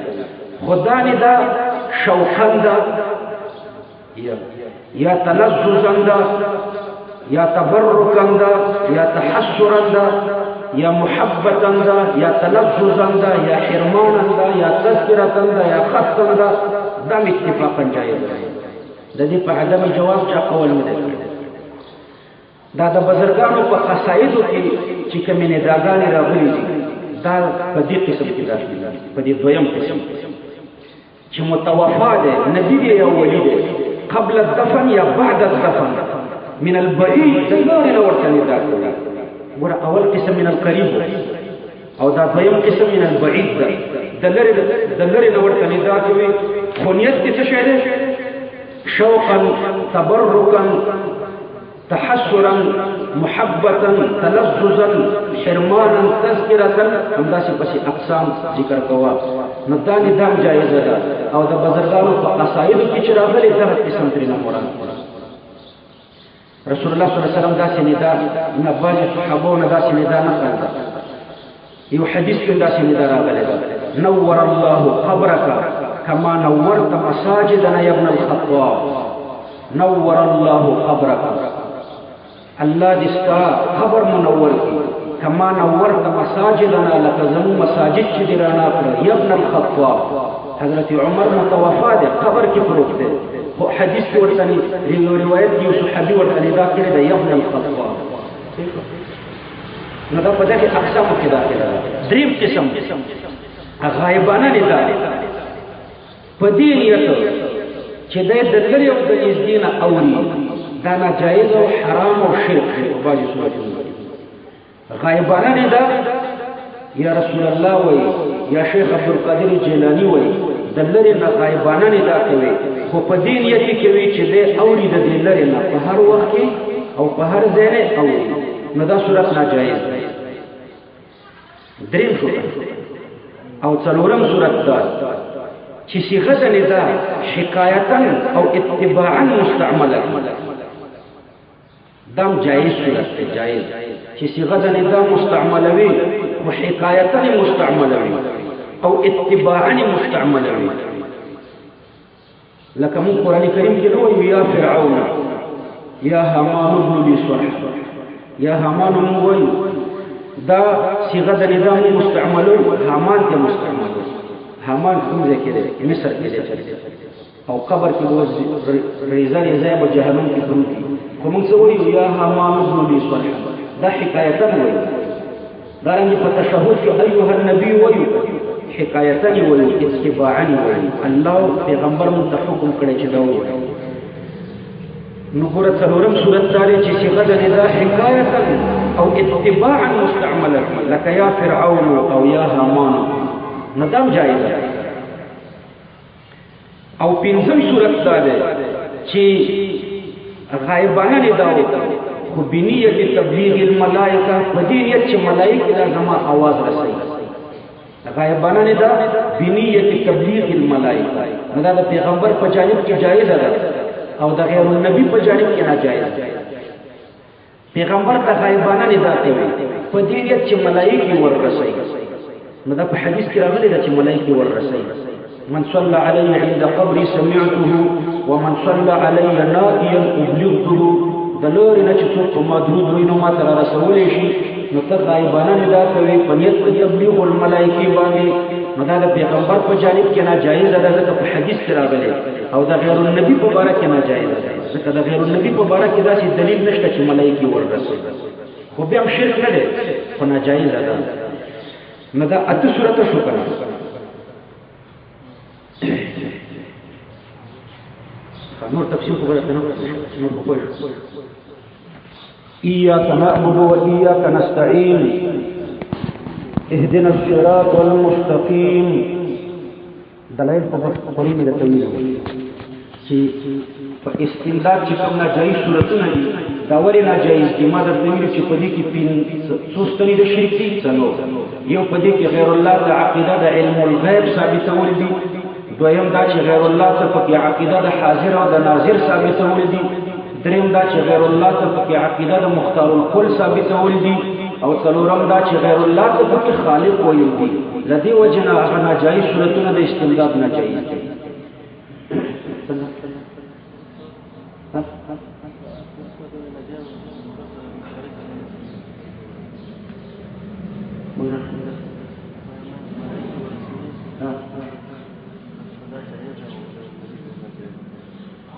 خدا نداء شوقا یا تلذذا یا تبرکا یا تحسرا یا محبتا یا تلذذا یا حرمانا یا تذکرتا یا خطا دم اتفاقا جایز د دې په عدم جواز چا قول نه دی دا د بزرګانو په قصایدو کې چې کومې نداګانې راغلي دي دا په دې قسم کې داخلي په دې دویم قسم چې متوفا دی نبی دی یا ولی دی قبل الدفن یا بعد الدفن من البعيد دلوري نورته نداء کوي ګوره اول قسم من القريب او دا دویم قسم من البعيد دلوري نورته نداء کوي خو نیت کې څه شی دی شوقا تبرکا تحسرا محبتا تلذذا حرمانا تذکرة همداسې پسې اقسام ذکر کوا نو دا نداء جایز ده او د بزرګانو په قصایدو کې چې راغلي دغه قسم ترې نه مراد رسول الله صلی الله علیه وسلم داسې نداء نه باندې صحابو نه داسې نداء نه کړل یو حدیث کې داسې نداء راغلی ده نور الله قبرك كما نورت مساجدنا يا ابن الخطاب نور الله قبرك الله دې ستا قبر منور کړي كما نورت مساجدنا لك زمو مساجد چې دې رڼا کړه يا ابن الخطاب حضرت عمر متوفا ده قبر کې پروت ده خو حدیث کې ورته روایت یو صحابي ورته دا کړی ده ابن الخطاب نو دا په دغه اقسامو کې داخله ده دریم قسم غایبانه نداء په دې نیت چې د لري او د نږدې نه اوري دا ناجایز او حرام او شرک دی په باندې صورتونه غایبانه نداء یا رسول الله وای یا شیخ عبد القادر جیلانی وای د لري نه غایبانه نداء کوي خو په دې نیت کې کوي چې د اوري د لري نه په هر وخت کې او په هر ځای نه اوري نو دا صورت ناجایز دی دریم صورت او څلورم صورت دا چې صيغه د نداء شکایتا او اتباعا مستعمله دم جائز صورت دی جائز چې صيغه د نداء مستعمله وي او حکایتا مستعمله وي او اتباعا مستعمله وي لکه مون قران کریم کې نو یا فرعون یا هامان ابن لي صرح یا هامان موي دا صيغه د نداء مستعمله هامان ته مستعمله هامان کوم ځای کې دی مصر کې دی او قبر کې به ریزه ریزه به جهنم کې پروت وي خو موږ څه وایو یا حامان ابن لي صالحا دا حکایتا وایو دارنګه په تشهود کې ایها النبي وایو حکایتا وایو اتباعا وایو الله پیغمبر مون ته حکم کړی چې دا وایو نو ګوره څلورم صورت داري چې صيغه د ندا حکایتا او اتباعا مستعمله لکه یا فرعون او یا حامان ندم جایز ده او پنځم صورت داري چې غایبانه ندا خو بنیت تبلیغ الملائکه بدیت چې ملائکه دا زما आवाज رسي غایبانه ندا بنیت تبلیغ الملائکه دا د پیغمبر په جانب کې جایز ده او د غیر النبی په جانب کې ناجایز ده پیغمبر ته غایبانه ندا کوي بدیت چې ملائکه ورسي نو دا په حدیث کې راغلي ده چې ملائکه ورسي من صلى علي عند قبري سمعته ومن صلى علي نائيا ابلغته دلور نه چې څوک په مدرود وینو ما تر رسولې شي نو ته غایبانه ندا کوي په نیت د تبلیغ الملائکه باندې نو دا د پیغمبر په جانب کې ناجایز ده ځکه په حدیث کې راغلي او د غیر النبی په باره کې ناجایز ده ځکه د غیر النبی په باره کې داسې دلیل نشته چې ملائکه ورسي خو بیا هم شرک نه دی خو ناجایز ده نو دا اته صورت شو کنه نور تفسير نور إياك نعبد وإياك نستعين اهدنا الصراط المستقيم دلائل قريب من التوحيد چې په استمداد چې کوم ناجایز صورتونه دي دا ولې ناجایز دي ما درته ویل چې په دې کې څو ستنې د شرک دي څلور یو په دې کې غیر الله د عقیده د علم الغیب ثابتول دي دویم دا چې غیر الله ته په عقیده د حاضر او د ناظر ثابتول دي دریم دا چې غیر الله ته په عقیده د مختار الکل ثابتول دي او څلورم دا چې غیر الله ته په خالق ویل دي لدی وجنا هغه ناجایز صورتونه د استمداد ناجایز دي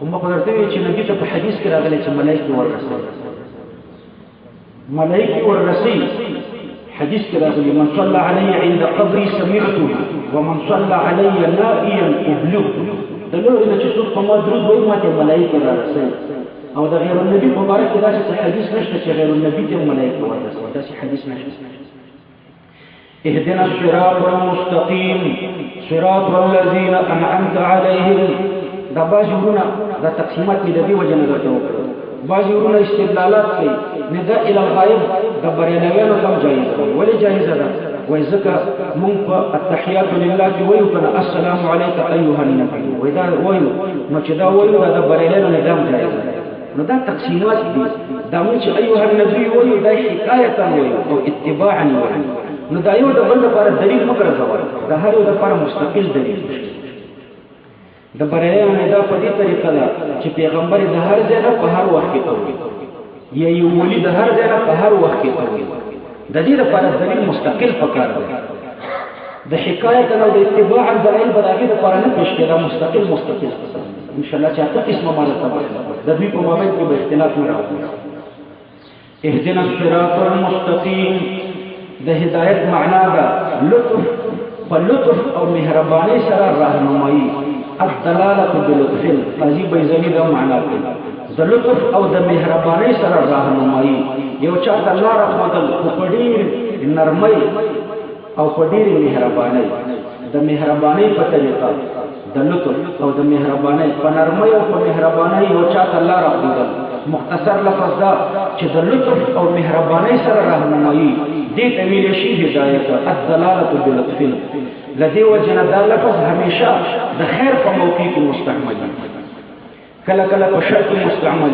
هم قدرته چې نبی ته په حدیث کې راغلي چې ملائکه ورسي ملائکه ورسي حدیث کې راغلي من صلى علي عند قبري سمعته ومن صلى علي نائيا ابلغته دلته چې څوک په ما درود وایي ماته ملائکه ورسي او د غیر النبی په اړه کې داسې حدیث نشته چې غیر النبی ته ملائکه ورسي داسې حدیث نشته اهدنا الصراط المستقيم صراط الذين انعمت عليهم دا باجورونه دا تقسیمات دې دی وجنه درته وکړو باجورونه استدلالات کوي نداء الى الغائب دا بریانویانو هم جایز ده ولی جایز ده وای ځکه مونږ په التحیات لله کې وایو کنه السلام علیک ایها النبی وای دا وایو نو چې دا وایو دا بریانو نظام جایز ده نو دا تقسیمات دي دا مونږ چې ایها النبی وایو دا حکایتا وایو او اتباعا وایو نو دا یو د بل لپاره دلیل مکرر زوال دا هر یو لپاره مستقل دلیل د بریانو نه دا په دې طریقه ده چې پیغمبر د هر ځای په هر وخت کې کوي یا یو ولی د هر ځای په هر وخت کې کوي د دې لپاره دلیل مستقل پکار دی د حکایت او د اتباع دلیل بداغه لپاره نه پېښ کېدا مستقل ان شاء الله چې تاسو اسمه مرتبه د دې په مابین کې اختلاف نه راوړي اهدنا الصراط المستقيم د هدایت معنا ده لطف فلطف او مهرباني سره راهنمایي الدلاله بلطف قاضي بیزنی دا معنا کوي د لطف او د مهرباني سره راهنمایي یو چاته الله رحمتل په ډیر نرمۍ او په ډیر مهرباني د مهرباني په طریقه د لطف او د مهرباني په نرمۍ او په مهرباني یو چاته الله رحمتل مختصر لفظ دا چې د لطف او مهرباني سره راهنمایي دې ته ویل شي هدایت الدلاله بلطف لدی وجنا دا لفظ همیشه د خیر په موقع کې مستعمل کله کله په شر کې مستعمل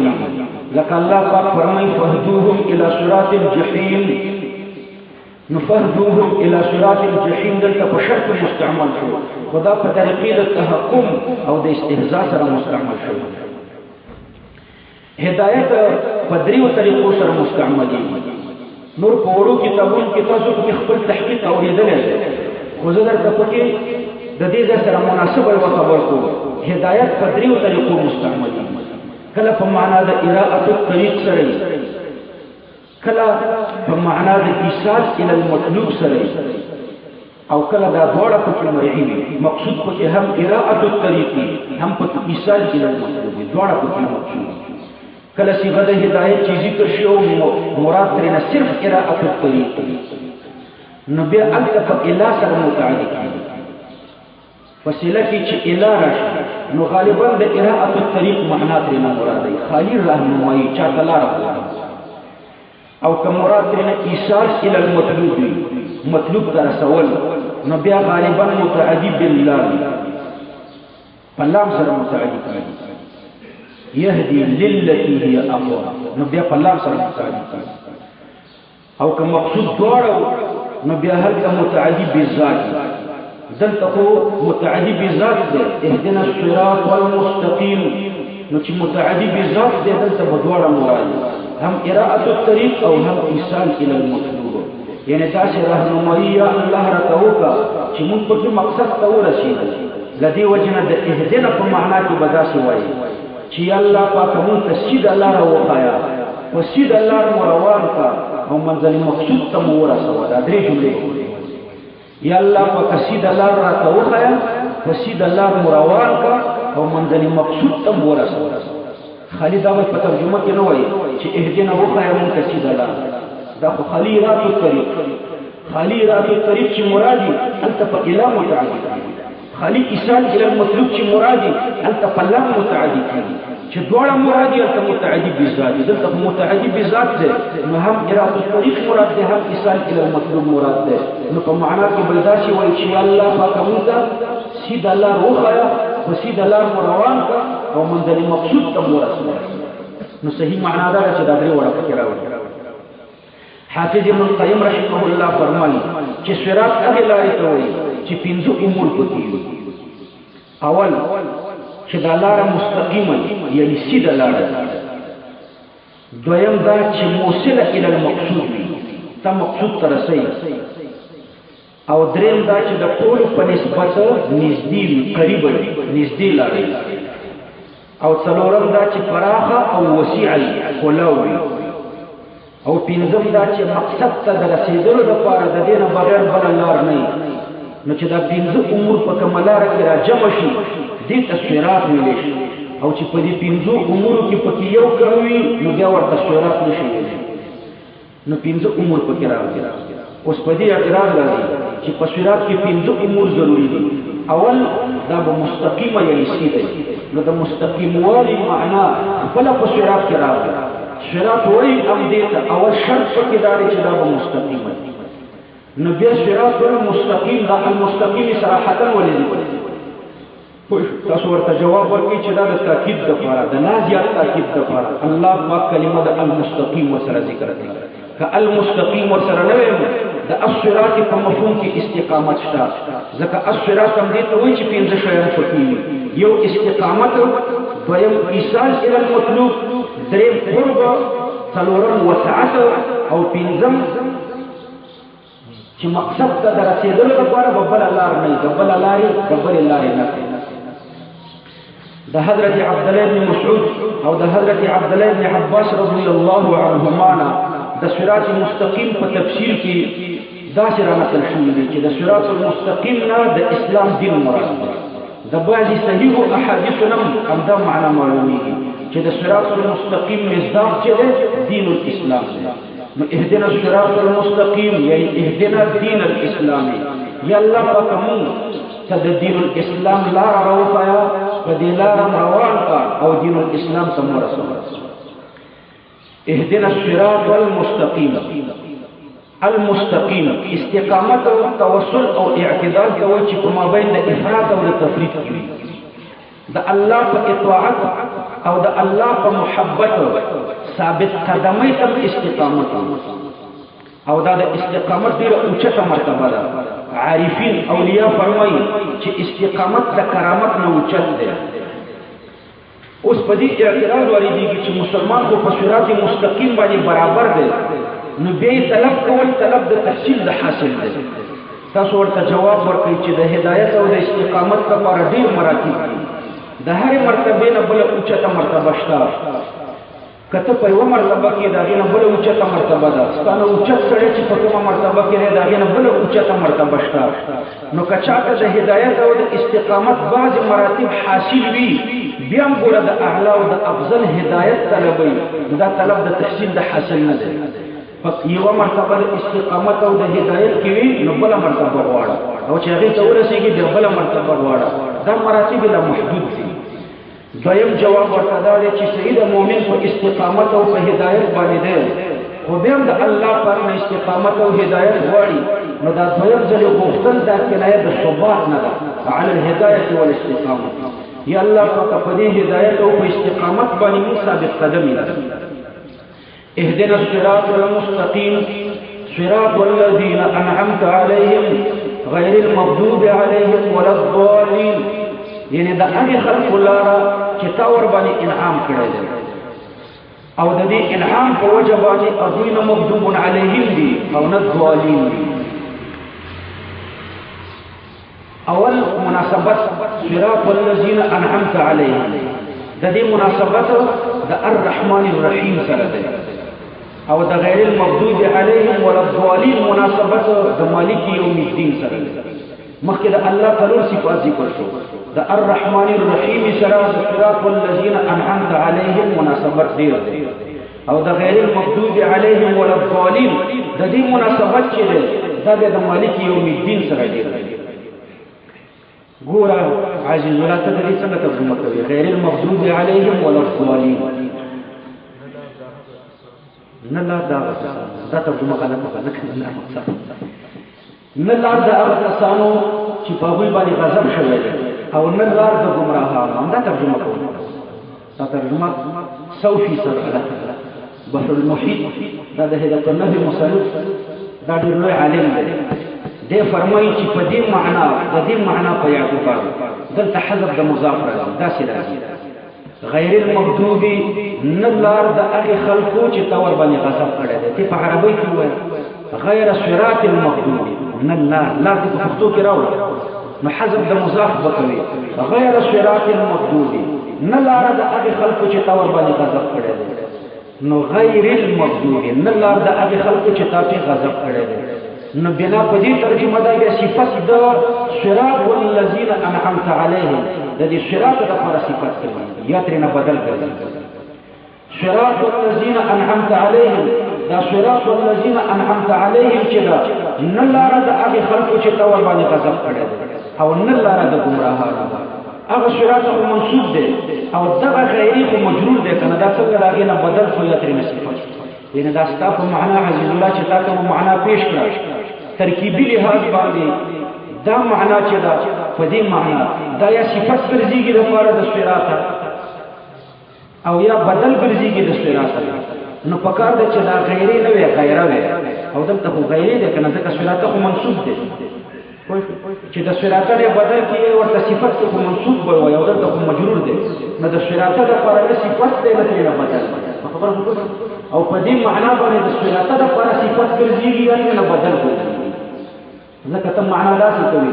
لکه الله پاک فرمایي فهدوهم الى صراط الجحيم نفهدوهم الى صراط الجحيم دلته په شر کې مستعمل شو خدا په طریقې د تحکم او د استهزاء سره مستعمل شو هدایت په دریو طریقو سره مستعمل نور په ورو کتابونو کې تاسو په خپل تحقیق اوریدل خو زه درته پکې د دې سره مناسبه یو خبر کوم هدایت په دریو طریقو مستعمل کله په معنا د اراءه الطريق سره کله په معنا د ایصال الى المطلوب سره او کله دا دواړه په کې مرعي مقصود په کې هم اراءه الطريق هم په ایصال الى المطلوب دواړه په کې مقصود کله صيغه د هدایت چې ذکر شو مراد ترنه صرف اراءه الطريق نو بیا الف الى سره متعلق وسیله کې چې اله راشي نو غالبا د اراءه الطريق معنا ترنه مراد دی خالی راهنمایي چا تلار او که مراد ترنه ایصال الى المطلوب مطلوب ته رسول نو بیا غالبا متعدی بالله فلام سره متعدی يهدي للتي هي اقوى نو بیا فلام سره متعدی او که مقصود دوړو نو بیا هر متعدی بالذات دلته متعدی بذات ده اهدنا الصراط والمستقيم نو چې متعدی بذات ده دلته بدوړه مراد هم اراءه الطريق او هم ایصال الى المطلوب یعنی تاسو راهنمایي الله راکوکا چې موږ په مقصد ته ورسېږو لدی وجنه د اهدنا په معنا کې بداسي وایي چې الله پاک موږ ته سید الله راوخایا وسید الله روان کا او منزل مقصود ته ورسوه دا درې جملې یا الله پاک سید الله راکوخایا وسید الله روان کا او منزل مقصود ته ورسوه خالد دا په ترجمه کې نه وایي چې اهدنا وخایا موږ ته سید الله دا خالی رات الطريق خالی رات الطريق چې مرادي انت فإله متعدد خالی ایصال الى المطلوب چې مرادي انت فلام متعدد چې دوړه مرادي انت متعدد بذات دلته متعدد بذات ده نو هم اراده الطريق مراد ده هم ایصال الى المطلوب مراد ده نو په معنا کې بلداشي وایي چې الله پاک موږ سید الله روخایا وسید الله روان کا او منزل مقصود ته ورسول نو صحیح معنا دا چې دا درې وړه پکې راوړي حافظ ابن القیم رحمه الله فرمایي چې صراط هغه لارې ته وایي چې پنځه امور پکې دي اول چې دا لاره مستقیمه یعنی سیده لاره دویم دا چې موصله الى المقصود ته مقصود ته رسي او دریم دا چې د ټول په نسبت نږدې قریب نږدې لاره او څلورم دا چې فراخه او وسیعه کولاوي او پنځم دا چې مقصد ته د رسیدلو لپاره د دې نه بغیر بل لار نه نو چې دا پنځه امور په کومه لار کې راجمع شي دې ته صراط ویل شي او چې په دې پنځه امور کې پکې یو کوي نو بیا ورته صراط نشي نو پنځه امور پکې راځي اوس په دې اعتراض راځي چې په صراط کې پنځه امور ضروري دي اول دا به مستقیمه یعنی سیده نو د مستقیم والی معنا بل په صراط کې راځي صراط وای ام دیتا اول شرط پکې داري چې دا به مستقیم وي نو بیا صراط مستقیم دا المستقیم صراحتا ولې تاسو ورته جواب ورکړئ چې دا د تاکید لپاره د نازیات تاکید لپاره الله پاک کلمه د المستقیم وسره ذکر کړي ک المستقیم وسره نه وي د الصراط په مفهوم کې استقامت شته ځکه الصراط هم دې ته وایي چې پنځه شیان پکې یو استقامت دویم ایصال الى المطلوب دریم قرب څلورم وسعت او پنځم چې مقصد ته رسیدلو لپاره ببل لار نه ببل لار نه ده حضرت عبد الله بن مسعود او ده حضرت عبد الله بن عباس رضی الله عنهما ده صراط مستقیم په تفسیر کې دا سره نقل شوی دی چې د صراط المستقیم نه د اسلام دین مراد ده بعضی صحیح احادیث هم دا معنا معلومیږي چې د صراط المستقیم مصداق چې دین الاسلام دی نو اهدنا الصراط المستقیم یعنی اهدنا الدین الاسلامی یا الله پاک موږ ته د دین الاسلام لار راوښایا په دې لار روان کا او دین الاسلام ته ورسول اهدنا الصراط المستقیم المستقیم استقامت او توسل او اعتدال کوي چې په مابین د افراط او د تفریط کې د الله په اطاعت او د الله په محبت ثابت قدمۍ ته استقامت او دا د استقامت ډیره اوچته مرتبه ده عارفین اولیاء فرمایي چې استقامت د کرامت نه اوچت ده اوس په دې اعتراض ورېږي چې مسلمان خو په صراط مستقیم باندې برابر دی نو به طلب کول طلب د تحصیل د حاصل دی تاسو ورته جواب ورکړئ چې د هدایت او د استقامت لپاره ډیر مراتب دي د هرې مرتبې نه بله اوچته مرتبه شته کته په یوه مرتبه کې د هغې نه بله اوچته مرتبه ده ستا نه اوچت سړی چې په کومه مرتبه کې دی د هغې نه بله اوچته مرتبه شته نو که چاته د هدایت او د استقامت بعضې مراتب حاصل وي بیا هم ګوره د اعلی او د افضل هدایت طلبوي دا طلب د تحصیل د حاصل نه دی یوه مرتبه د استقامت او د هدایت کې وي نو بله مرتبه غواړه او چې هغې ته ورسېږي بیا بله مرتبه غواړه دا مراتب لا محدود دي دویم جواب ورته دا دی چې سید مؤمن په استقامت او په هدایت باندې دی خو بیا هم د الله پاک نه استقامت او هدایت غواړي نو دا دویم ځل غوښتل دا کنایه د ثبات نه ده علی الهدایة والاستقامة یا الله پاک په دې هدایت او په استقامت باندې موږ ثابت قدم یې اهدنا الصراط المستقيم صراط الذين أنعمت عليهم غير المغضوب عليهم ولا الضالين یعنی دا هغه خلق لاره چې تا ور باندې انعام کړی دی او د دې انعام په وجه باندې اذین مغضوب علیهم دي او نه ضالین دي اول مناسبت صراط الذين انعمت عليهم د دې مناسبت د الرحمن الرحیم سره ده او د غیر المغضوب علیهم ولا الضالین مناسبت د مالک یوم الدین سره ده مخکې د الله تعالی صفات ذکر شو د الرحمن الرحیم سره د صراط الذين انعمت عليهم مناسبت دی او د غیر المغضوب علیهم ولا الضالین د دې مناسبت چې ده د مالک یوم الدین سره دی ګوره عزیز الله ته دې څنګه ترجمه کوي غیر المغضوب علیهم ولا الضالین نه لا دا ترجمه غلطه ده نه نه لار د هغه کسانو چې په هغوی باندې غضب شوی دی او نه لار د ګمراهانو دا ترجمه کوو دا ترجمه 100% غلطه بحر المحیط دا د هدایت النبي مصنف دا ډېر لوی عالم دی دی فرمایي چې په دې معنا د دې معنا په اعتبار دلته حذف د مضاف راځي داسې راځي غیر المغضوب نه لار د هغې خلکو چې تا ور باندې غضب کړی دی ته په عربۍ کې ووایه غیر صراط المغضوب نه لار دې په پښتو کې راوړه نو حذف د مضاف به کوي غیر صراط المغضوب نه لار د هغې خلکو چې تا ور باندې غضب کړی دی نو غیر المغضوب نه لار د هغې خلکو چې تا پرې غضب کړی دی نو بنا په دې ترجمه دا بیا صفت د صراط الذین انعمت علیهم د دې صراط لپاره صفت کوي یا ترېنه بدل کړي صراط الذین انعمت علیهم دا صراط الذین انعمت علیهم چې دا نه لاره د هغې خلکو چې تا ور باندې غضب کړی دی او نه لاره د ګمراهانو هغه صراط خو منصوب دی او دغه غیري خو مجرور دی که نه دا څنګه د هغې نه بدل خو یا ترېنه صفت یعنې دا ستا په معنا عزیز الله چې تا ته مو معنا پیش کړه ترکیبي لحاظ باندې دا معنا چې دا په دې معنا دا یا صفت ګرځېږي دپاره د صراط او یا بدل ګرځېږي د صراط نو پکار ده چې دا غیرې نه وي غیره وي او دلته خو غیرې دی که نه ځکه صراط خو منصوب دی چې د صراط نه بدل کړي ورته صفت خو منصوب به وي او دلته خو مجرور دی نو د صراط دپاره نه صفت دی نه ترېنه بدل خبره او په دې معنا باندې د صراط دپاره صفت ګرځېږي یا ترېنه بدل ګرځېږي ځکه ته معنا داسې کوي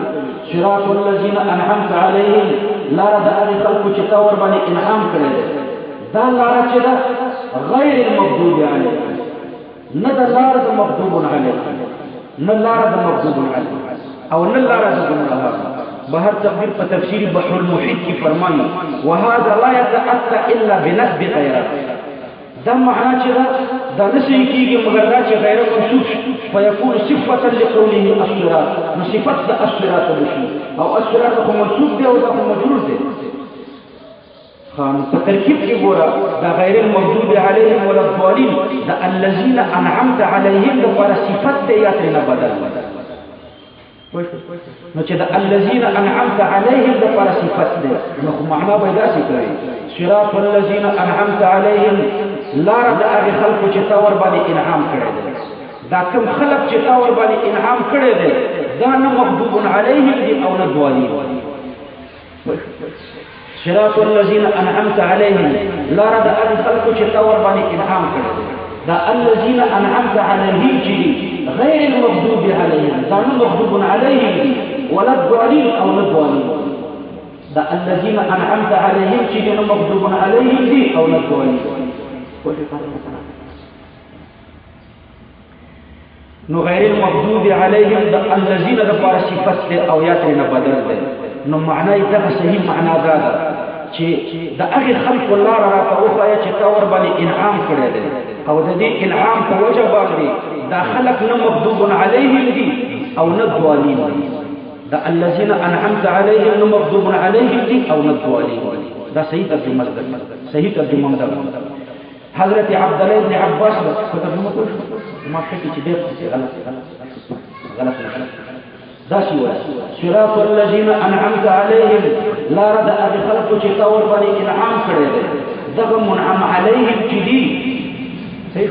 صراط الذین انعمت علیهم لاره د هغې خلکو چې تا ور باندې انعام کړی دی دا لاره چې ده غیر المغضوب علیهم نه د لاره د مغضوب علیهم نه لاره د مغضوب علیهم او نه لاره د ګمراهانو بهر تقدیر په تفسیر بحر المحیط کې فرمایي وهذا لا يتأتى الا بنسب غیره دا معنا چې دا نشي کېږي مګر دا چې غیره منصوب فیکون صفة لقوله الصراط نو صفت د الصراط بشي او الصراط خو منصوب دی او دا خو مجرور دی په ترکیب کې ګوره دا غیر المغضوب علیهم ولا الضالین دا الذین انعمت علیهم دپاره صفت دی یا ترېنه بدل نو چې دا الذین انعمت علیهم دپاره صفت دی نو خو معنا به یې داسې کوي صراط الذین انعمت علیهم لاره د هغې خلکو چې تا ور باندې انعام کړی دی دا کوم خلک چې تا ور باندې انعام کړی دی دا نه مغضوب علیهم دي او نه ضالین صراط الذین انعمت علیهم لاره د هغې خلکو چې تا ور باندې انعام کړی دی دا الذین انعمت علیهم چې غیر المغضوب علیهم دا نه مغضوب علیهم ولا الضالین او نه ضالین دا الذين انعمت عليهم چې دې مغضوب عليهم دي او نه ضالين نو غیر المغضوب عليهم دا الذين د پر صفت او یا تر نه بدل دي نو معنی دا صحیح معنا دا چې دا هغه خلق الله را توخه چې تور باندې انعام کړی دی او د دې انعام په وجه باندې دا خلق نه مغضوب عليهم دي او نه ضالين دي دا الذين انعمت عليهم نه مغضوب عليهم دي او نه ضالين دا صحیح ترجمه ده صحیح ترجمه ده حضرت عبد الله بن عباس په ترجمه ما فکر چې ډېر غلط دا شی وایي صراط الذين انعمت عليهم لا رد ابي خلق چې تور باندې انعام کړی دی دغه منعم عليهم چې دي صحیح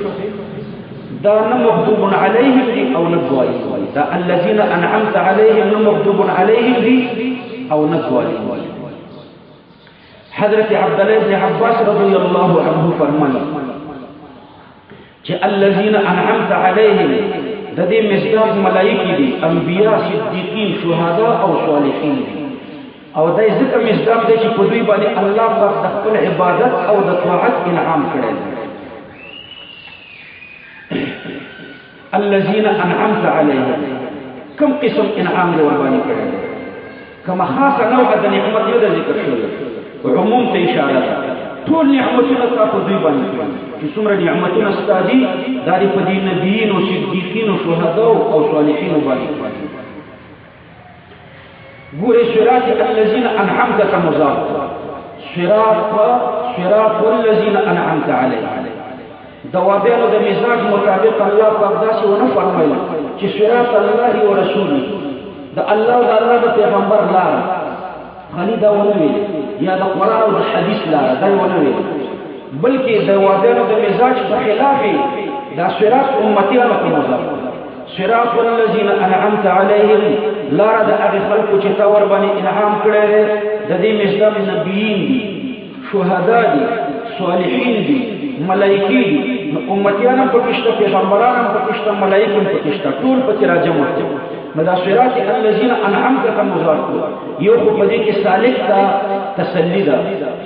دا نه مغضوب عليهم دي او نه ضالين دا الذين انعمت عليهم نه مغضوب عليهم دي او نه ضالين حضرت عبد الله بن عباس رضي الله عنه فرمایي چې الذين انعمت عليهم د دې مصداق ملائکه دي انبیاء صدیقین شهدا او صالحین دي او دای ذکر مصداق دي چې په دوی باندې الله پاک د خپل عبادت او د طاعت انعام کړی الذين انعمت عليهم كم قسم انعام دی ور باندې کړی کما خاصه نوع د نعمت یو د ذکر شوی عموم ته اشاره ده ټول نعمتونه تاسو دوی باندې کړی چې څومره نعمتونه ستاسو دا دی په دې نبیین او صدیقین او شهدا او صالحین باندې ګوره صراط الذين انعمت كمضاف صراط الذين انعمت عليهم دوابینو د مزاج مطابق الله پاک داسې ونه فرمایي چې صراط الله او رسوله د الله او د الله د پیغمبر لار خالي دا ونه ویل یا د قرآن او د حدیث لار دا ونه ویل بلکې دوابینو د مزاج په خلاف دا صراط امتیانو په مضاف صراط الذين انعمت عليهم لار د هغه خلکو چې تور باندې انعام کړی د دې مصداق نبیین دي شهدا دي صالحین دي ملائکی دي امتیانم پکشتا پیغمبرانم پکشتا ملائکم پکشتا ټول پکې راجم ورته نو دا صراط الذين انعمت كمضاف یو خو په دې کې سالک تا تسلی ده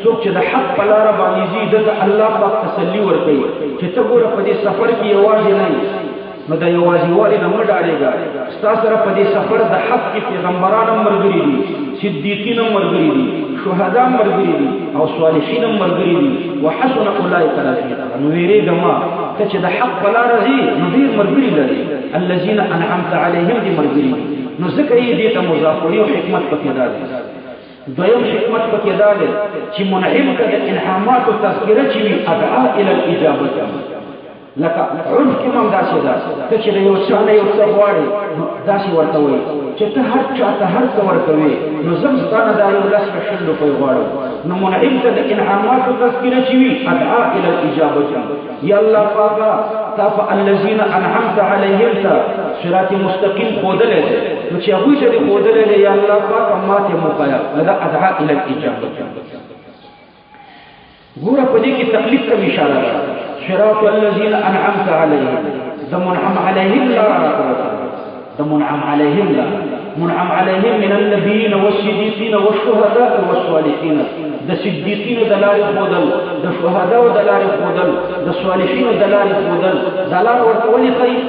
څوک چې د حق په لار باندې زی د الله پاک تسلی ورکوي چې ته ګوره په دې سفر کې یوازې نه نو دا یوازې واري نه مډاړېږه ستا سره په دې سفر د حق کې پیغمبران ملګري دي صدیقین ملګري دي شهدا ملګري دي او صالحین ملګري دي وحسن اولئک رفیقا نو ویریږه ما ته چې د حق په لار ځي نو ډېر ملګري لري الذين انعمت عليهم دي ملګري نو ځکه یې دې ته مضاف یو حکمت پکې ده دویم حکمت پکې ده چې منعم کده انعامات او تذکره چې ادعا الى الاجابه لکه عرف کې هم داسې ده ته چې یو څه نه یو څه غواړي داسې ورته وایي چې ته هر چا ته هر څه ورکوي نو زم ستانه دا یو لس شل روپۍ غواړم نو منعم ته د انعاماتو تذکره چې وي ادعا الى الاجابه یا الله پاکه تا په الذين انعمت عليهم ته صراط مستقیم ښودلی دی نو چې هغوی ته دې ښودلی دی یا الله پاکه ماته موقعه دا ادعا الى الاجابه ګوره په دې کې تقلید ته اشاره ده صراط الذين انعمت عليهم ذا منعم عليهم لا ذا منعم عليهم لا منعم عليهم من النبيين والصديقين والشهداء والصالحين ذا صديقين دلال خودل ذا شهداء دلال خودل ذا صالحين دلال خودل دلال ورتولي خير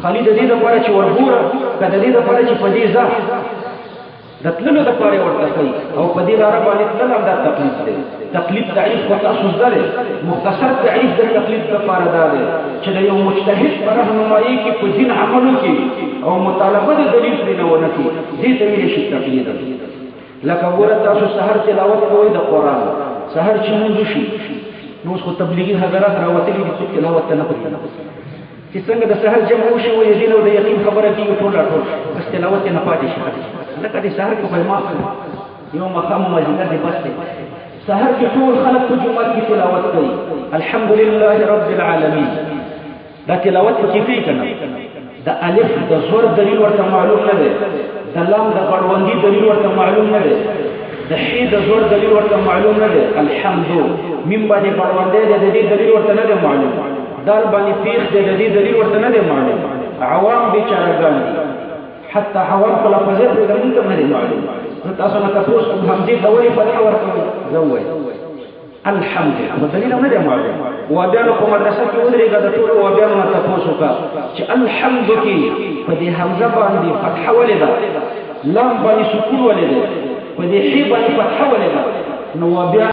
خالد دې د پاره چې ورغوره کده دې د پاره چې پدې ځه د تللو د پاره ورته کوي او په دې لار باندې تلل هم دا تقلید دی تقلید تعریف او تاسو زده مختصر تعریف د تقلید لپاره دا دی چې د یو مجتهد پر رهنمایي کې په دین عملو کې او مطالبه د دلیل پرې نه ونه کوي دې ته ویل شي تقلید لکه ګوره تاسو سحر تلاوت کوئ د قرآن سحر چې مونږ شي نو خو تبلیغي حضرات راوتلي دي چې تلاوت نه کوي چې څنګه د سحر جمع وشي او یې دینو د یقین خبره کوي ټول راټول بس تلاوت نه پاتې شي لکه د سحر په ما یو مقام مجلس دی بس سحر کې ټول خلک په جمعه کې تلاوت کوي الحمدلله رب العالمین دا تلاوت په کې کنه د الف د زور دلیل ورته معلوم نه دی د لام د غړوندي دلیل ورته معلوم نه دی د حې د زور دلیل ورته معلوم نه دی الحمد من باندې غړوندي د دې دلیل ورته نه دی معلوم دال باندې پیخ د دې دلیل ورته نه دی معلوم عوام بیچارهګان حتى حوام په لفظه د منته نه دی معلوم تاسو نه تاسو حمزه د ولې فتح ورکوي زوي الحمدلله په دلیل نه دی معلوم و بیا په مدرسه کې ودرېږه د ټول و بیا نه تاسو کا چې الحمد کې په دې حمزه باندې فتح ولې ده لام باندې سکون ولې ده په دې حي باندې فتح ولې ده نو بیا